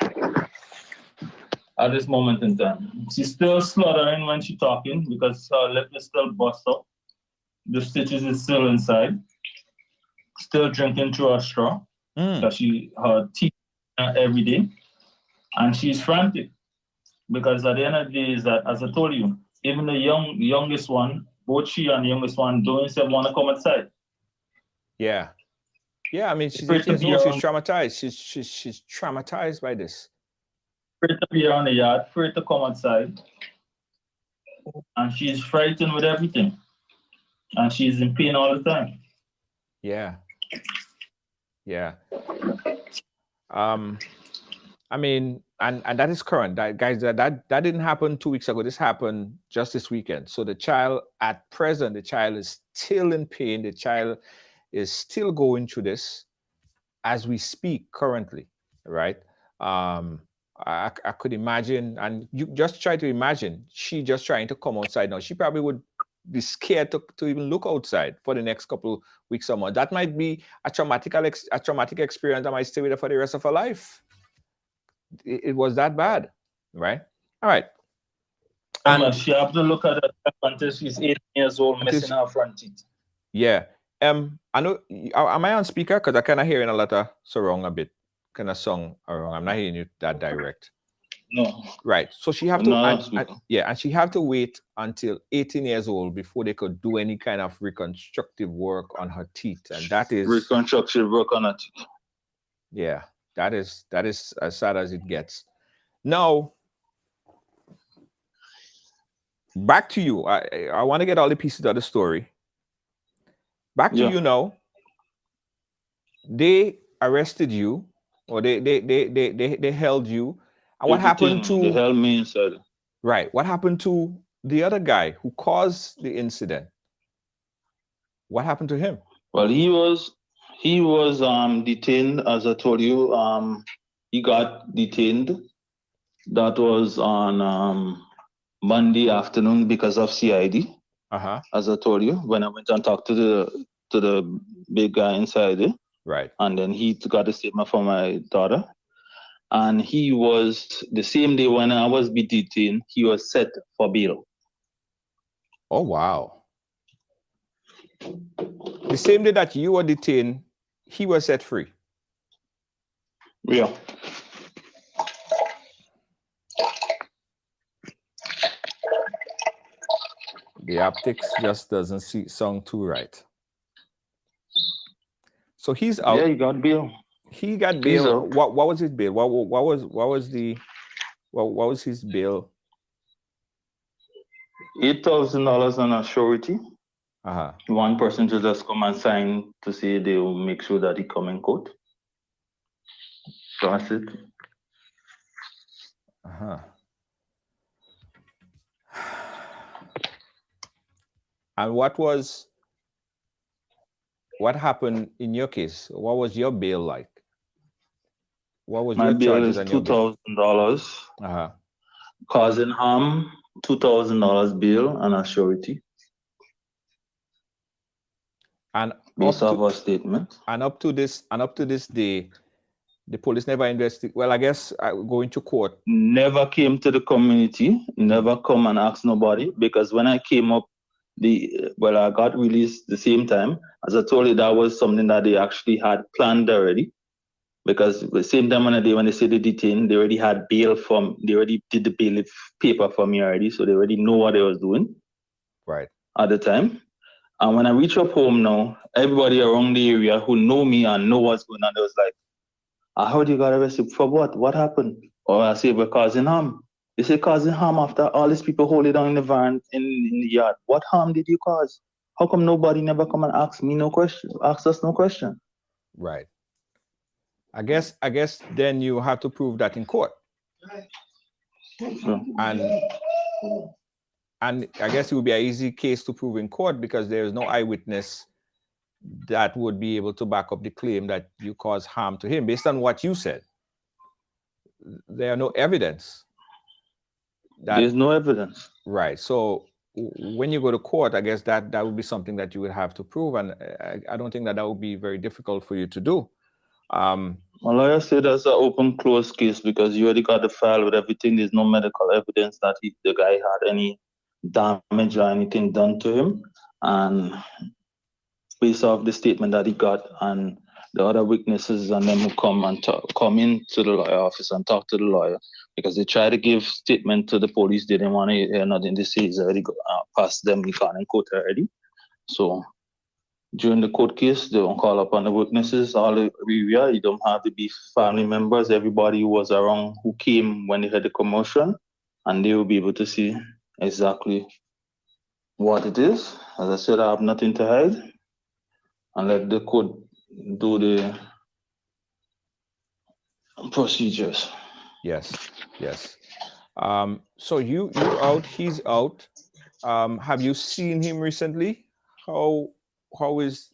at this moment in time. She's still sluttering when she's talking because her lip is still bust up. The stitches is still inside. Still drinking through a straw. Because her teeth are every day. And she's frantic. Because at the end of the day is that, as I told you, even the youngest one, both she and the youngest one don't even want to come outside. Yeah. Yeah, I mean, she's traumatized. She's traumatized by this. Afraid to be around the yard, afraid to come outside. And she's frightened with everything. And she's in pain all the time. Yeah. Yeah. I mean, and that is current. That didn't happen 2 weeks ago. This happened just this weekend. So the child, at present, the child is still in pain. The child is still going through this as we speak currently, right? I could imagine, and you just try to imagine, she just trying to come outside now. She probably would be scared to even look outside for the next couple weeks or months. That might be a traumatic experience that might stay with her for the rest of her life. It was that bad, right? All right. And she have to look at it until she's 18 years old, missing her front teeth. Yeah. I know. Am I on speaker? Because I kind of hearing a lot of surround a bit, kind of song around. I'm not hearing you that direct. No. Right. So she have to, and she have to wait until 18 years old before they could do any kind of reconstructive work on her teeth, and that is reconstructive work on her teeth. Yeah, that is as sad as it gets. Now, back to you. I want to get all the pieces of the story. Back to you now. They arrested you, or they held you. And what happened to? They held me inside. Right. What happened to the other guy who caused the incident? What happened to him? Well, he was detained, as I told you. He got detained. That was on Monday afternoon because of CID. As I told you, when I went and talked to the big guy inside it. Right. And then he got a statement from my daughter. And he was, the same day when I was detained, he was set for bail. Oh, wow. The same day that you were detained, he was set free. Yeah. The optics just doesn't sound too right. So he's out. Yeah, he got bail. He got bail. What was his bail? What was his bail? $8,000 on a surety. One person to just come and sign to say they will make sure that he come in court. That's it. And what happened in your case? What was your bail like? What was my your bail charges? is $2,000. Causing harm, $2,000 bail and a surety. And based off our statement. And up to this day, the police never investigated. Well, I guess going to court. Never came to the community. Never come and ask nobody, because when I came up, I got released the same time. As I told you, that was something that they actually had planned already. Because the same time when they say they detained, they already had bail they already did the bail paper for me already, so they already know what they was doing. Right. At the time. And when I reach up home now, everybody around the area who know me and know what's going on, they was like, I heard you got arrested for what? What happened? Or I say, we're causing harm. They say causing harm after all these people hold it down in the van in the yard. What harm did you cause? How come nobody never come and ask me no question? Ask us no question. Right. I guess then you have to prove that in court. And I guess it would be an easy case to prove in court because there is no eyewitness that would be able to back up the claim that you caused harm to him based on what you said. There are no evidence. There's no evidence. Right. So when you go to court, I guess that would be something that you would have to prove. And I don't think that would be very difficult for you to do. My lawyer said that's an open close case because you already got the file with everything. There's no medical evidence that the guy had any damage or anything done to him. And based off the statement that he got and the other witnesses and them who come into the lawyer office and talk to the lawyer, because they try to give statement to the police, they didn't want to hear nothing. They say it's already past them, he can't in court already. So during the court case, they don't call upon the witnesses, all the area. You don't have to be family members. Everybody who was around who came when they had the commotion, and they will be able to see exactly what it is. As I said, I have nothing to hide, and let the court do the procedures. Yes. So you're out, he's out. Have you seen him recently? How is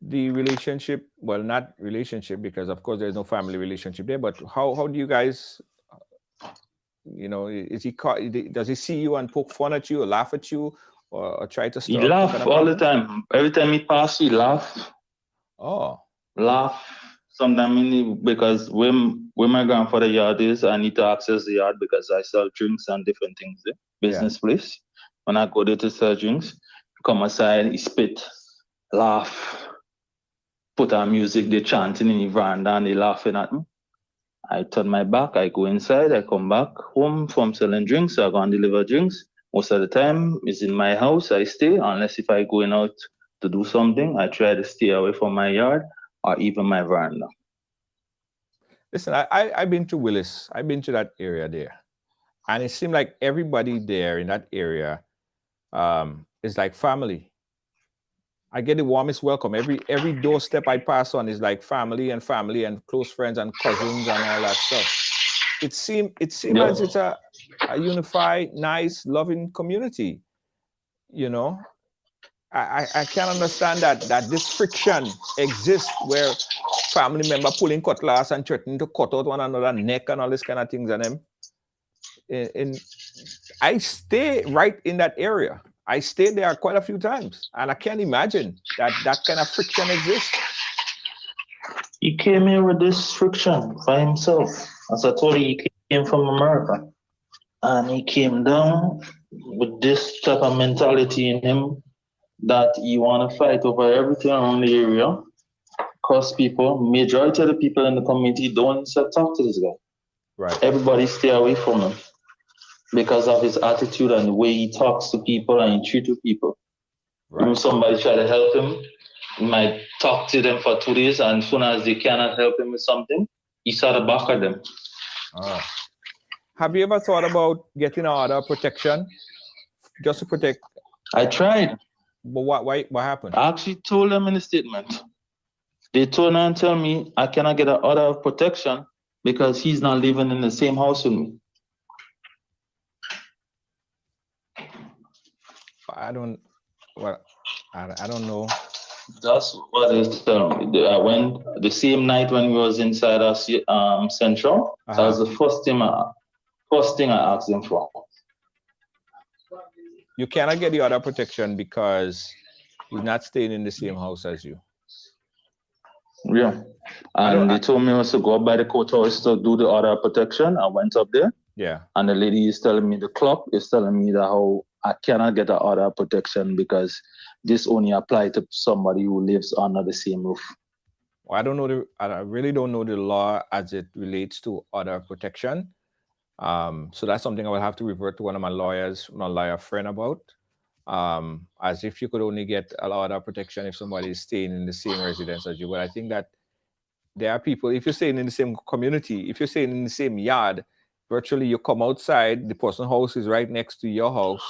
the relationship? Well, not relationship, because of course there's no family relationship there, but how do you guys, is he, does he see you and poke fun at you or laugh at you? or try to He stir up some laugh kind of all the problem? time. Every time he pass, he laugh. Oh, Laugh. Sometimes because where my grandfather yard is, I need to access the yard because I sell drinks and different things there. Business place. When I go there to sell drinks, come aside, he spit, laugh, put on music, they chanting in the veranda and they laughing at me. I turn my back, I go inside, I come back home from selling drinks, I go and deliver drinks. Most of the time it's in my house, I stay, unless if I going out to do something, I try to stay away from my yard or even my veranda. listen, I've been to Willis. I've been to that area there. And it seemed like everybody there in that area is like family. I get the warmest welcome. Every doorstep I pass on is like family and close friends and cousins and all that stuff. It seems as it's a unified, nice, loving community. You know, I can't understand that this friction exists where family member pulling cutlass and threatening to cut out one another neck and all this kind of things. And them, I stay right in that area. I stayed there quite a few times, and I can't imagine that kind of friction exists. He came here with this friction by himself. As I told you, he came from America. And he came down with this type of mentality in him that he want to fight over everything around the area. Because majority of the people in the community don't talk to this guy. Right. Everybody stay away from him because of his attitude and the way he talks to people and he treats people. Right. If somebody try to help him, he might talk to them for 2 days, and as soon as they cannot help him with something, he start to back at them. Have you ever thought about getting an order of protection just to protect? I tried. But what happened? I actually told them in the statement. They told me and tell me I cannot get an order of protection because he's not living in the same house with me. I don't know. That's what they tell me. I went the same night when we was inside us Central. That was the first thing I asked them for. You cannot get the order of protection because he's not staying in the same house as you. Yeah. And they told me also go up by the courthouse to do the order of protection. I went up there. Yeah. And the lady is telling me, the clerk is telling me that how I cannot get an order of protection because this only applies to somebody who lives under the same roof. Well, I really don't know the law as it relates to order of protection. So that's something I will have to revert to one of my lawyer friend about. As if you could only get an order of protection if somebody is staying in the same residence as you. But I think that there are people, if you're staying in the same community, if you're staying in the same yard, virtually you come outside, the person's house is right next to your house.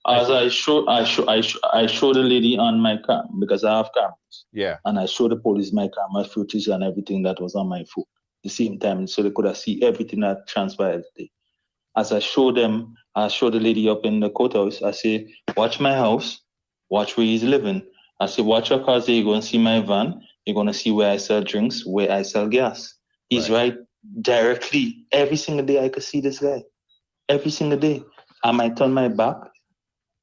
As I show the lady on my cam because I have cameras. Yeah. And I show the police my camera footage and everything that was on my phone at the same time, so they could have see everything that transpired today. As I show the lady up in the courthouse, I say, watch my house, watch where he's living. I say, watch your cars there, you're going to see my van, you're going to see where I sell drinks, where I sell gas. He's right directly. Every single day I could see this guy. Every single day. I might turn my back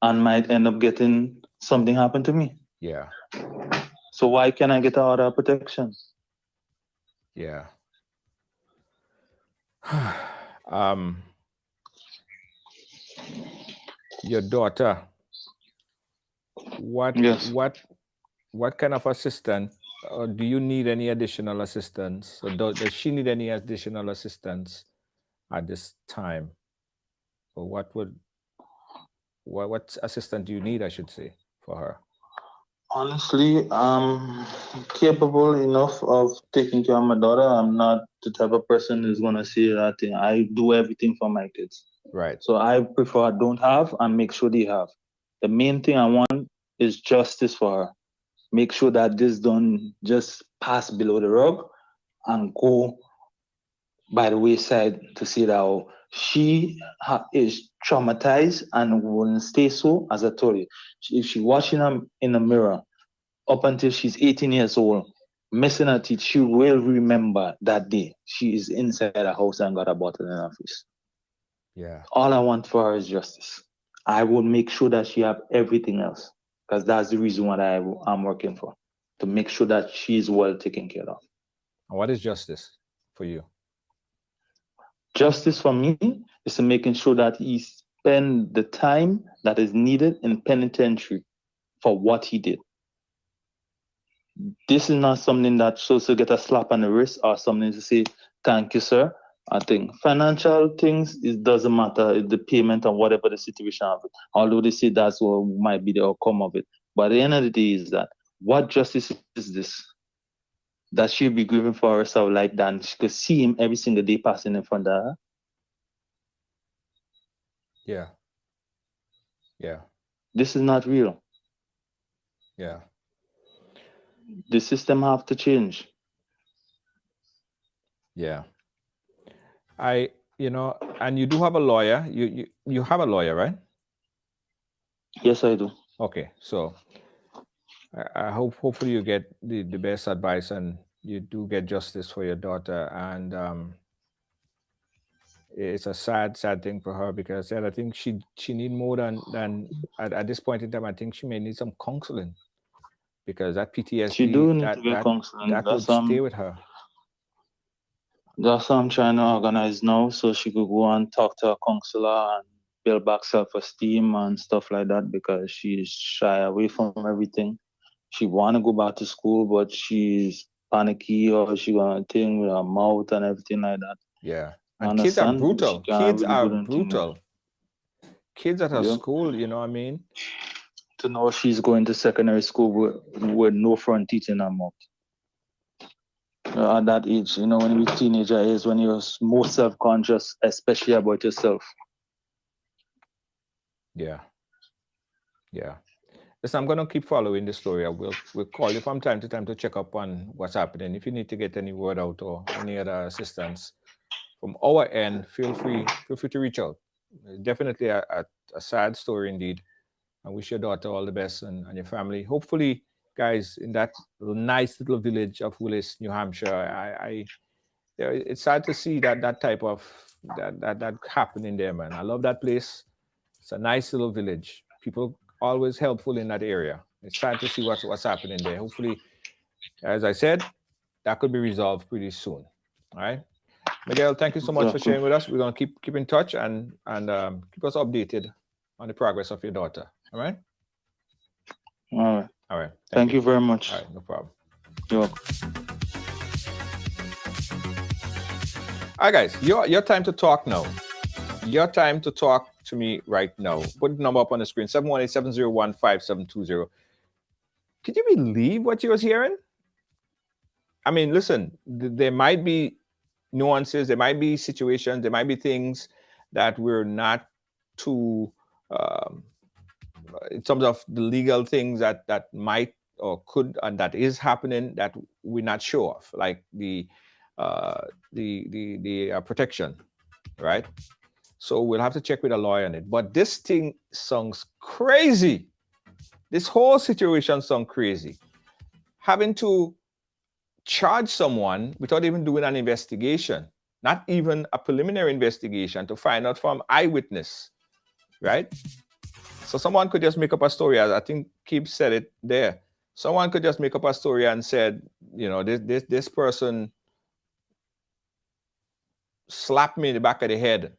and might end up getting something happen to me. Yeah. So why can't I get an order of protection? Yeah. Your daughter, what kind of assistance, or do you need any additional assistance, or does she need any additional assistance at this time? Or what assistance do you need, I should say, for her? Honestly, I'm capable enough of taking care of my daughter. I'm not the type of person who's gonna say that thing. I do everything for my kids. Right. So I prefer I don't have and make sure they have. The main thing I want is justice for her. Make sure that this don't just pass below the rug and go by the wayside to see that she is traumatized and won't stay so, as I told you. If she's watching them in the mirror up until she's 18 years old, missing her teeth, she will remember that day she is inside a house and got a bottle in her face. Yeah. All I want for her is justice. I will make sure that she have everything else, because that's the reason what I'm working for, to make sure that she's well taken care of. What is justice for you? Justice for me is to making sure that he spend the time that is needed in penitentiary for what he did. This is not something that shows to get a slap on the wrist or something to say, thank you, sir. I think financial things, it doesn't matter, the payment and whatever the situation of it. Although they say that's what might be the outcome of it. But at the end of the day is that, what justice is this? That she'll be grieving for herself like that, and she could see him every single day passing in front of her. Yeah. Yeah. This is not real. Yeah. The system have to change. Yeah. And you do have a lawyer. You have a lawyer, right? Yes, I do. Okay. So I hopefully you get the best advice and you do get justice for your daughter. And it's a sad thing for her, because I think she need more than at this point in time. I think she may need some counseling, because that PTSD, She do need to get counseling. that would stay with her. That's what I'm trying to organize now, so she could go and talk to a counselor and build back self-esteem and stuff like that, because she's shy away from everything. She want to go back to school, but she's panicky, or she gonna think with her mouth and everything like that. Yeah. And kids are brutal. Kids are brutal. Kids at her school, you know what I mean? To know she's going to secondary school with no front teeth in her mouth. At that age, when you're a teenager, is when you're most self-conscious, especially about yourself. Yeah. Yeah. Listen, I'm going to keep following the story. We'll call you from time to time to check up on what's happening. If you need to get any word out or any other assistance from our end, feel free to reach out. Definitely a sad story indeed. I wish your daughter all the best and your family. Hopefully, guys, in that nice little village of Willis, New Hampshire, it's sad to see that type of that happening there, man. I love that place. It's a nice little village. People always helpful in that area. It's sad to see what's happening there. Hopefully, as I said, that could be resolved pretty soon. All right, Miguel, thank you so much for sharing with us. We're gonna keep in touch and keep us updated on the progress of your daughter. All right. All right. Thank you very much. All right, no problem. You're welcome. All right, guys, your time to talk now. Your time to talk to me right now. Put the number up on the screen, 718-701-5720. Could you believe what you was hearing? I mean, listen, there might be nuances, there might be situations, there might be things that we're not too in terms of the legal things that might or could and that is happening that we're not sure of, like the protection, right? So we'll have to check with a lawyer on it. But this thing sounds crazy. This whole situation sounds crazy. Having to charge someone without even doing an investigation, not even a preliminary investigation, to find out from eyewitness, right? So someone could just make up a story, as I think Keith said it there. Someone could just make up a story and said, this person slapped me in the back of the head,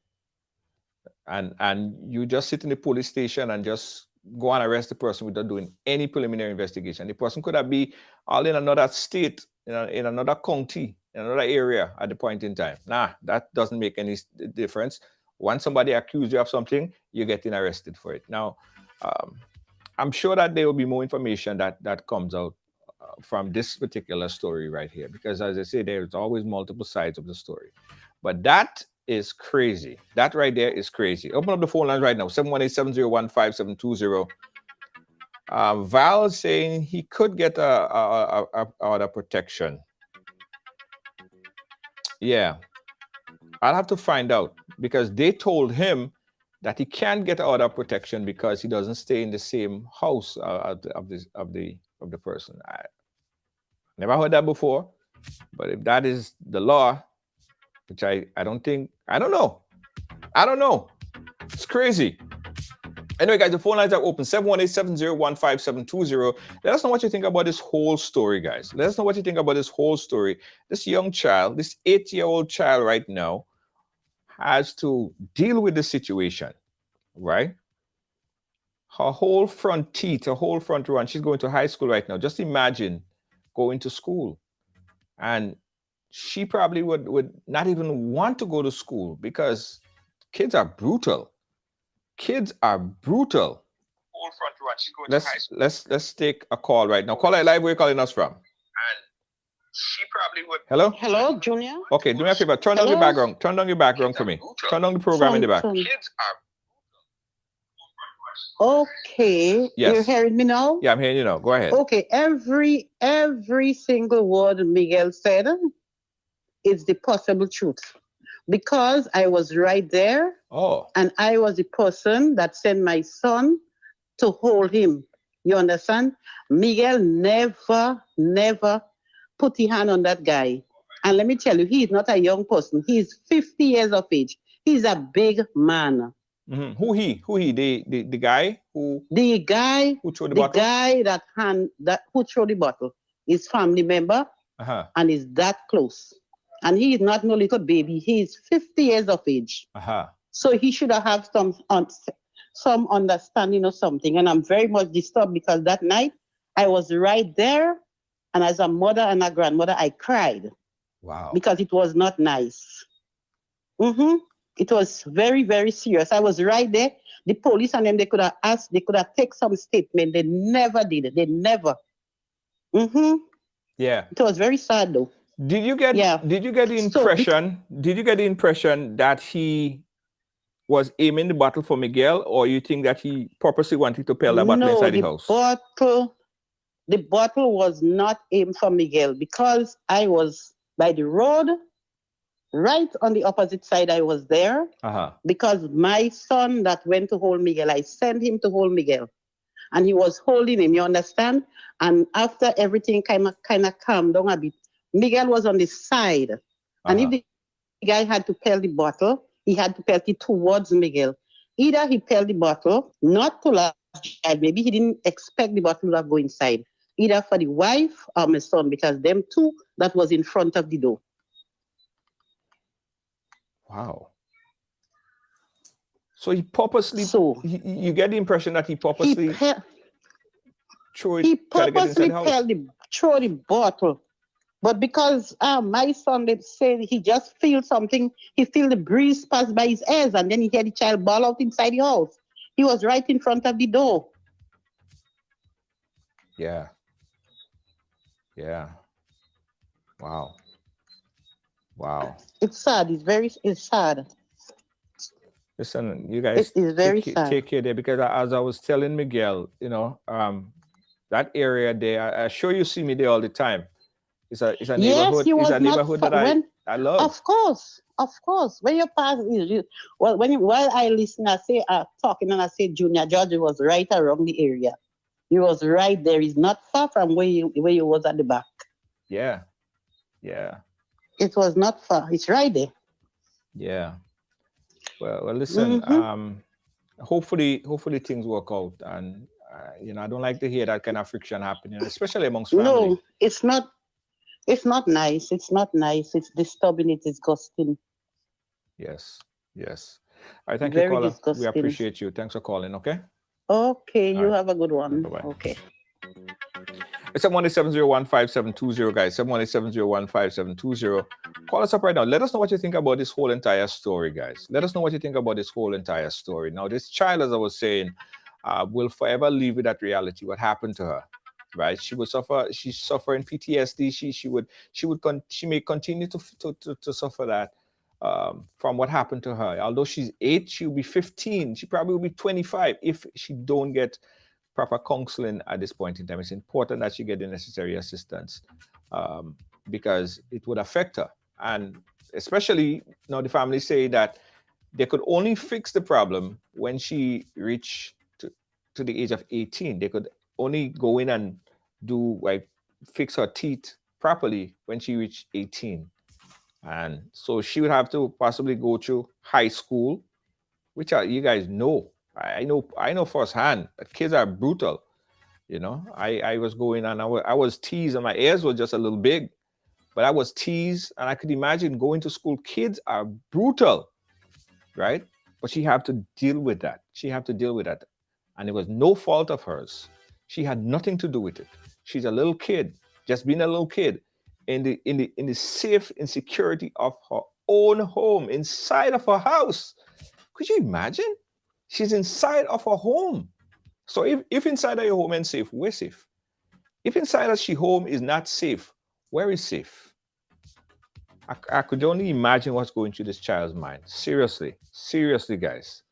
and you just sit in the police station and just go and arrest the person without doing any preliminary investigation. The person could have been all in another state, in another county, in another area at the point in time. Nah, that doesn't make any difference. Once somebody accuses you of something, you're getting arrested for it. Now, I'm sure that there will be more information that comes out from this particular story right here, because as I say, there's always multiple sides of the story. But that is crazy. That right there is crazy. Open up the phone lines right now, 718-701-5720. Val saying he could get a order protection. Yeah, I'll have to find out, because they told him that he can't get order protection because he doesn't stay in the same house of the person. I never heard that before, but if that is the law, which I don't know. It's crazy. Anyway, guys, the phone lines are open, 718-701-5720. Let us know what you think about this whole story, guys. Let us know what you think about this whole story. This young child, this 8-year-old child right now, has to deal with the situation, right? Her whole front teeth, her whole front row, and she's going to high school right now. Just imagine going to school. And she probably would not even want to go to school because kids are brutal. Kids are brutal. Let's take a call right now. Call live. Where you calling us from? And she probably would. Hello. Hello, Junior. Okay, do me a favor. Turn down your background. Turn down your background for me. Turn down the program in the back. Kids are. Okay. Yes. You're hearing me now? Yeah, I'm hearing you now. Go ahead. Okay. Every single word Miguel said is the possible truth. Because I was right there. Oh. And I was the person that sent my son to hold him. You understand? Miguel never put his hand on that guy. And let me tell you, he is not a young person. He's 50 years of age. He's a big man. Mm-hmm. Who he? The guy who? The guy who threw the bottle? The guy who threw the bottle. His family member. And is that close. And he is not no little baby. He is 50 years of age. So he should have some understanding or something. And I'm very much disturbed because that night I was right there. And as a mother and a grandmother, I cried. Wow. Because it was not nice. It was very, very serious. I was right there. The police and them, they could have asked, they could have taken some statement. They never did it. They never. Yeah. It was very sad though. Did you get the impression? Did you get the impression that he was aiming the bottle for Miguel, or you think that he purposely wanted to peel that bottle inside the house? The bottle was not aimed for Miguel because I was by the road, right on the opposite side. I was there because my son that went to hold Miguel, I sent him to hold Miguel, and he was holding him. You understand? And after everything kind of calmed down a bit, Miguel was on the side. And if the guy had to peel the bottle, he had to peel it towards Miguel. Either he peeled the bottle, not to last child, maybe he didn't expect the bottle to go inside. Either for the wife or my son, because them two that was in front of the door. Wow. So he purposely, you get the impression that he purposely threw the bottle. But because my son, they said he just feels something, he feel the breeze pass by his ears, and then he heard the child bawl out inside the house. He was right in front of the door. Yeah. Yeah. Wow. Wow. It's sad. It's sad. Listen, you guys, take care there, because as I was telling Miguel, you know, that area there, I'm sure you see me there all the time. It's a neighborhood. It's a neighborhood that I love. Of course. When you pass, while I listen, I say talking, and I say Junior George was right around the area. He was right there. He's not far from where you was at the back. Yeah. It was not far. It's right there. Yeah. Well, listen. Hopefully things work out, and you know, I don't like to hear that kind of friction happening, especially amongst family. No, it's not. It's not nice. It's not nice. It's disturbing. It's disgusting. Yes. All right, thank you, caller. We appreciate you. Thanks for calling, okay? Okay, you have a good one. Bye-bye. Okay. It's 718-701-5720, guys. 718-701-5720. Call us up right now. Let us know what you think about this whole entire story, guys. Let us know what you think about this whole entire story. Now, this child, as I was saying, will forever live with that reality, what happened to her. Right, she's suffering PTSD. She may continue to suffer that from what happened to her. Although she's 8, she'll be 15. She probably will be 25 if she don't get proper counseling at this point in time. It's important that she get the necessary assistance because it would affect her. And especially now, the family say that they could only fix the problem when she reached to the age of 18. They could only go in and fix her teeth properly when she reached 18. And so she would have to possibly go through high school, which you guys know I know firsthand that kids are brutal. You know, I was going and I was teased and my ears were just a little big, but I was teased and I could imagine going to school. Kids are brutal, right? But she had to deal with that. She had to deal with that. And it was no fault of hers. She had nothing to do with it. She's a little kid, just being a little kid in the safe insecurity of her own home, inside of her house. Could you imagine? She's inside of her home. So if inside of your home and safe, we're safe. If inside of she home is not safe, where is safe? I could only imagine what's going through this child's mind. Seriously, guys.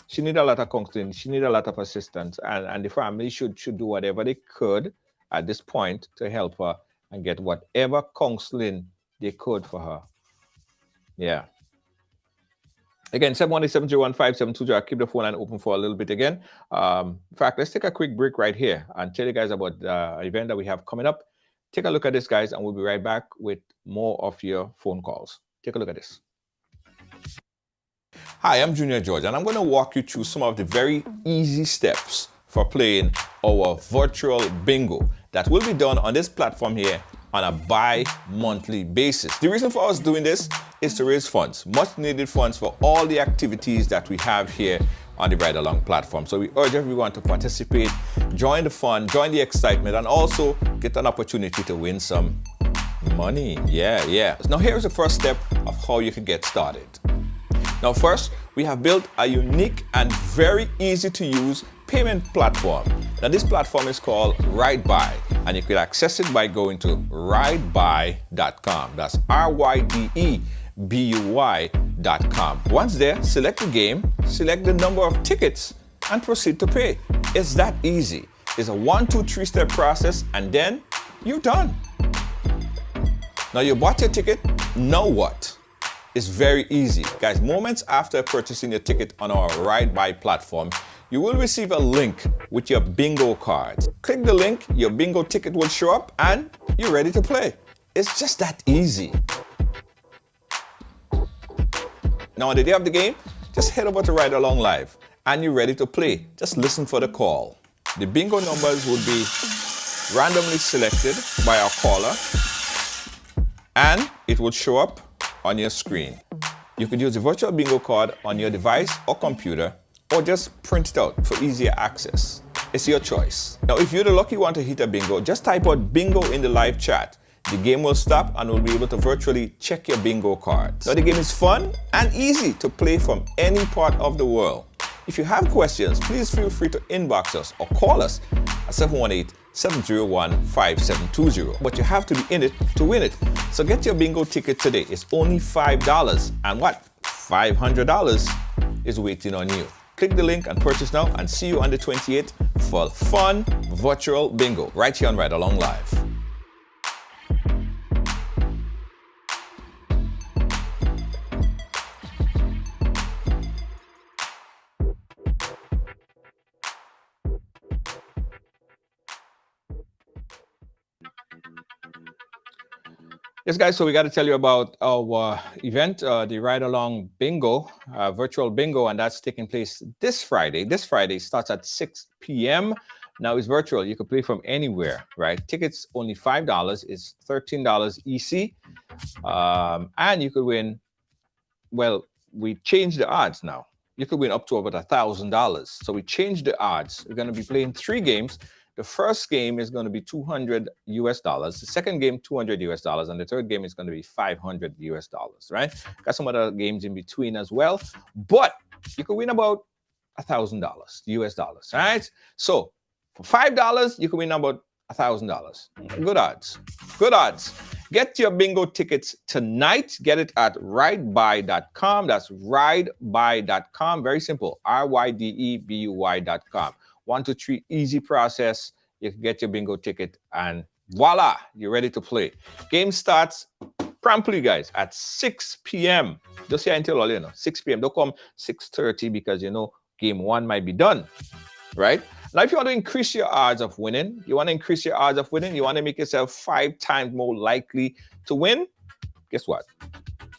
She need a lot of counseling. She need a lot of assistance, and the family should do whatever they could at this point to help her and get whatever counseling they could for her. Yeah. Again, 718-701-5720. I'll keep the phone line open for a little bit again. In fact, let's take a quick break right here and tell you guys about the event that we have coming up. Take a look at this, guys, and we'll be right back with more of your phone calls. Take a look at this. Hi, I'm Junior George, and I'm going to walk you through some of the very easy steps for playing our virtual bingo that will be done on this platform here on a bi-monthly basis. The reason for us doing this is to raise funds, much needed funds for all the activities that we have here on the Ride Along platform. So we urge everyone to participate, join the fun, join the excitement, and also get an opportunity to win some money. Yeah. Now here's the first step of how you can get started. Now first, we have built a unique and very easy to use payment platform. Now this platform is called RideBuy, and you can access it by going to ridebuy.com. That's RYDEBUY.com. Once there, select the game, select the number of tickets, and proceed to pay. It's that easy. It's a 1, 2, 3 step process, and then you're done. Now you bought your ticket, now what? It's very easy. Guys, moments after purchasing your ticket on our RideBuy platform, you will receive a link with your bingo cards. Click the link, your bingo ticket will show up, and you're ready to play. It's just that easy. Now on the day of the game, just head over to Ride Along Live, and you're ready to play. Just listen for the call. The bingo numbers will be randomly selected by our caller, and it will show up on your screen. You could use the virtual bingo card on your device or computer, or just print it out for easier access. It's your choice. Now, if you're the lucky one to hit a bingo, just type out bingo in the live chat. The game will stop and we'll be able to virtually check your bingo cards. Now, the game is fun and easy to play from any part of the world. If you have questions, please feel free to inbox us or call us at 718-701-5720. But you have to be in it to win it. So get your bingo ticket today. It's only $5. And what? $500 is waiting on you. Click the link and purchase now, and see you on the 28th for fun virtual bingo right here on Ride Along Live. Yes, guys, so we got to tell you about our event, the Ride Along Bingo, virtual bingo, and that's taking place this Friday. This Friday starts at 6 p.m. Now it's virtual. You can play from anywhere, right? Tickets only $5. It's $13 EC. And you could win, well, we changed the odds now. You could win up to about $1,000. So we changed the odds. We're going to be playing 3 games. The first game is going to be $200 US. The second game, $200 US, and the third game is going to be $500 US, right? Got some other games in between as well, but you can win about $1,000 US dollars, right? So for $5, you can win about $1,000. Good odds. Good odds. Get your bingo tickets tonight. Get it at ridebuy.com. That's ridebuy.com. Very simple. RYDEBUY.com. 1, 2, 3, easy process. You can get your bingo ticket, and voila, you're ready to play. Game starts promptly, guys, at 6 p.m. Just here until all, 6 p.m. Don't come 6:30 because, game 1 might be done, right? Now, if you want to increase your odds of winning, you want to make yourself 5 times more likely to win, guess what?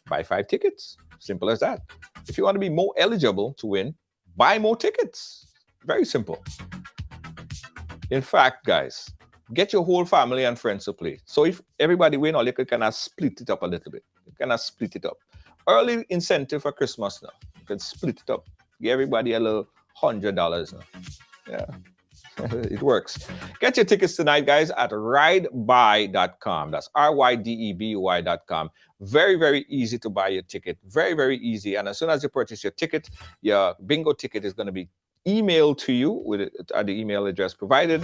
Buy 5 tickets. Simple as that. If you want to be more eligible to win, buy more tickets. Very simple. In fact, guys, get your whole family and friends to play. So if everybody win, or you can kind of split it up a little bit. You kind of split it up. Early incentive for Christmas now. You can split it up. Give everybody a little $100 now. Yeah. It works. Get your tickets tonight, guys, at ridebuy.com. That's RYDEBUY.com. Very, very easy to buy your ticket. Very, very easy. And as soon as you purchase your ticket, your bingo ticket is going to be emailed to you with at the email address provided,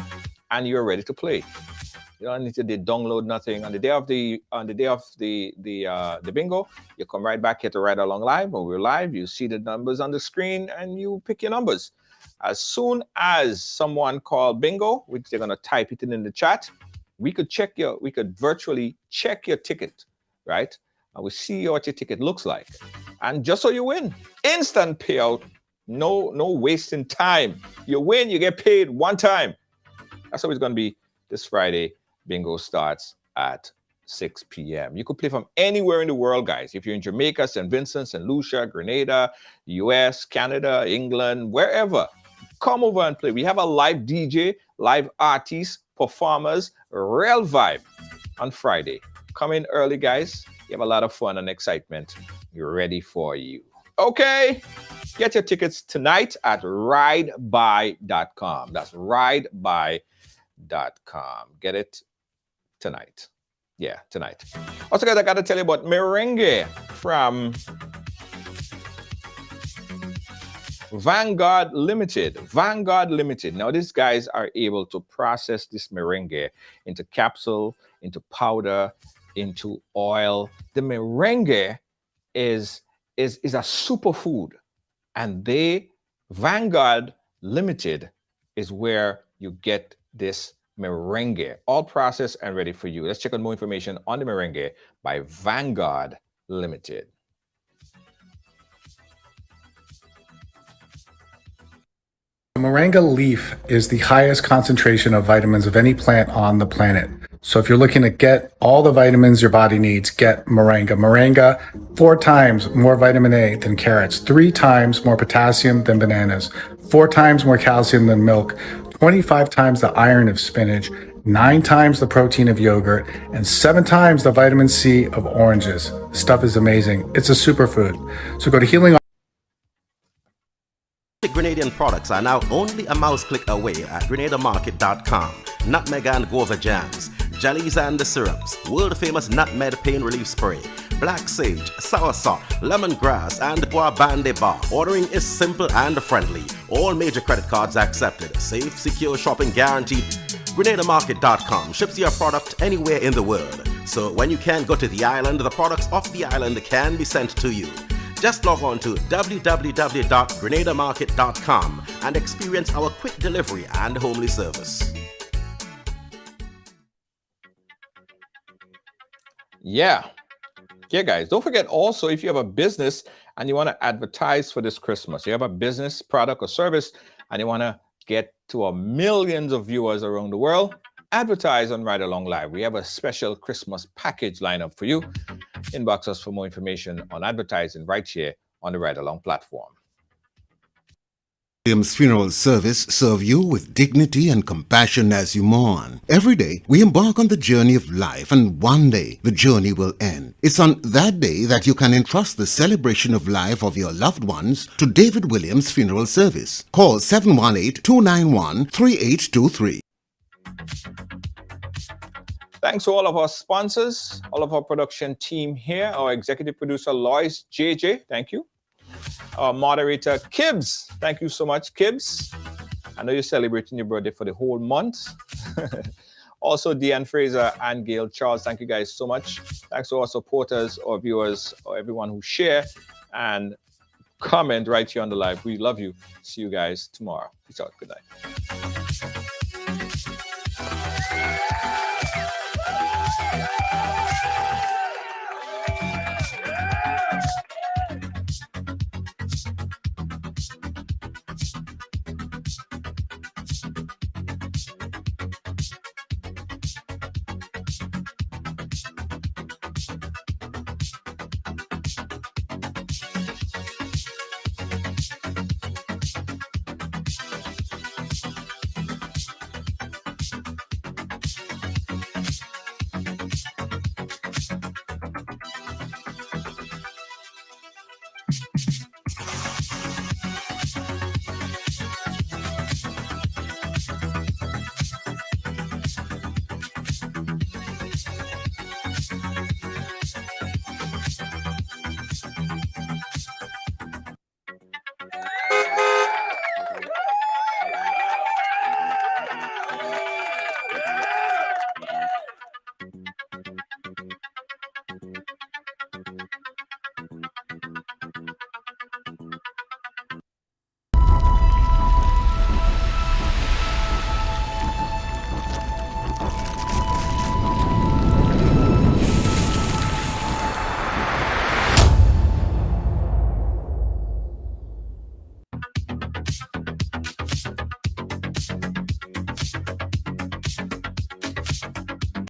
and you're ready to play. You don't need to download nothing. On the day of the bingo, you come right back here to Ride Along Live. When we're live, you see the numbers on the screen and you pick your numbers. As soon as someone called bingo, which they're gonna type it in the chat, we could virtually check your ticket, right? And we see what your ticket looks like. And just so you win, instant payout, no wasting time. You win, you get paid one time. That's how it's gonna be this Friday. Bingo starts at 6 p.m. You could play from anywhere in the world, guys. If you're in Jamaica, St. Vincent, St. Lucia, Grenada, US, Canada, England, wherever, come over and play. We have a live DJ, live artists, performers, real vibe on Friday. Come in early, guys. You have a lot of fun and excitement. We're ready for you. Okay, get your tickets tonight at ridebuy.com. That's ridebuy.com. Get it tonight. Yeah, tonight. Also, guys, I got to tell you about Merengue from Vanguard Limited. Vanguard Limited. Now, these guys are able to process this merengue into capsule, into powder, into oil. The merengue is a superfood, and Vanguard Limited is where you get this merengue, all processed and ready for you. Let's check out more information on the merengue by Vanguard Limited. The moringa leaf is the highest concentration of vitamins of any plant on the planet. So if you're looking to get all the vitamins your body needs, get moringa. Moringa, 4 times more vitamin A than carrots, 3 times more potassium than bananas, 4 times more calcium than milk, 25 times the iron of spinach, 9 times the protein of yogurt, and 7 times the vitamin C of oranges. Stuff is amazing. It's a superfood. So go to Healing. Grenadian products are now only a mouse click away at GrenadaMarket.com. Nutmeg and guava jams, jellies and the syrups, world famous nutmeg pain relief spray, black sage, soursop, lemongrass, and bois bande bar. Ordering is simple and friendly. All major credit cards accepted. Safe, secure shopping guaranteed. GrenadaMarket.com ships your product anywhere in the world. So when you can't go to the island, the products off the island can be sent to you. Just log on to www.grenadamarket.com and experience our quick delivery and homely service. Yeah, guys, don't forget also, if you have a business and you want to advertise for this Christmas, you have a business, product, or service, and you want to get to millions of viewers around the world, advertise on Ride Along Live. We have a special Christmas package lineup for you. Inbox us for more information on advertising right here on the Ride Along platform. Williams Funeral Service serve you with dignity and compassion as you mourn. Every day, we embark on the journey of life, and one day, the journey will end. It's on that day that you can entrust the celebration of life of your loved ones to David Williams Funeral Service. Call 718-291-3823. Thanks to all of our sponsors, all of our production team here, our executive producer, Lois JJ, thank you. Our moderator, Kibbs, thank you so much, Kibbs. I know you're celebrating your birthday for the whole month. Also, Deanne Fraser and Gail Charles, thank you guys so much. Thanks to our supporters, our viewers, or everyone who share and comment right here on the live. We love you. See you guys tomorrow. Peace out. Good night.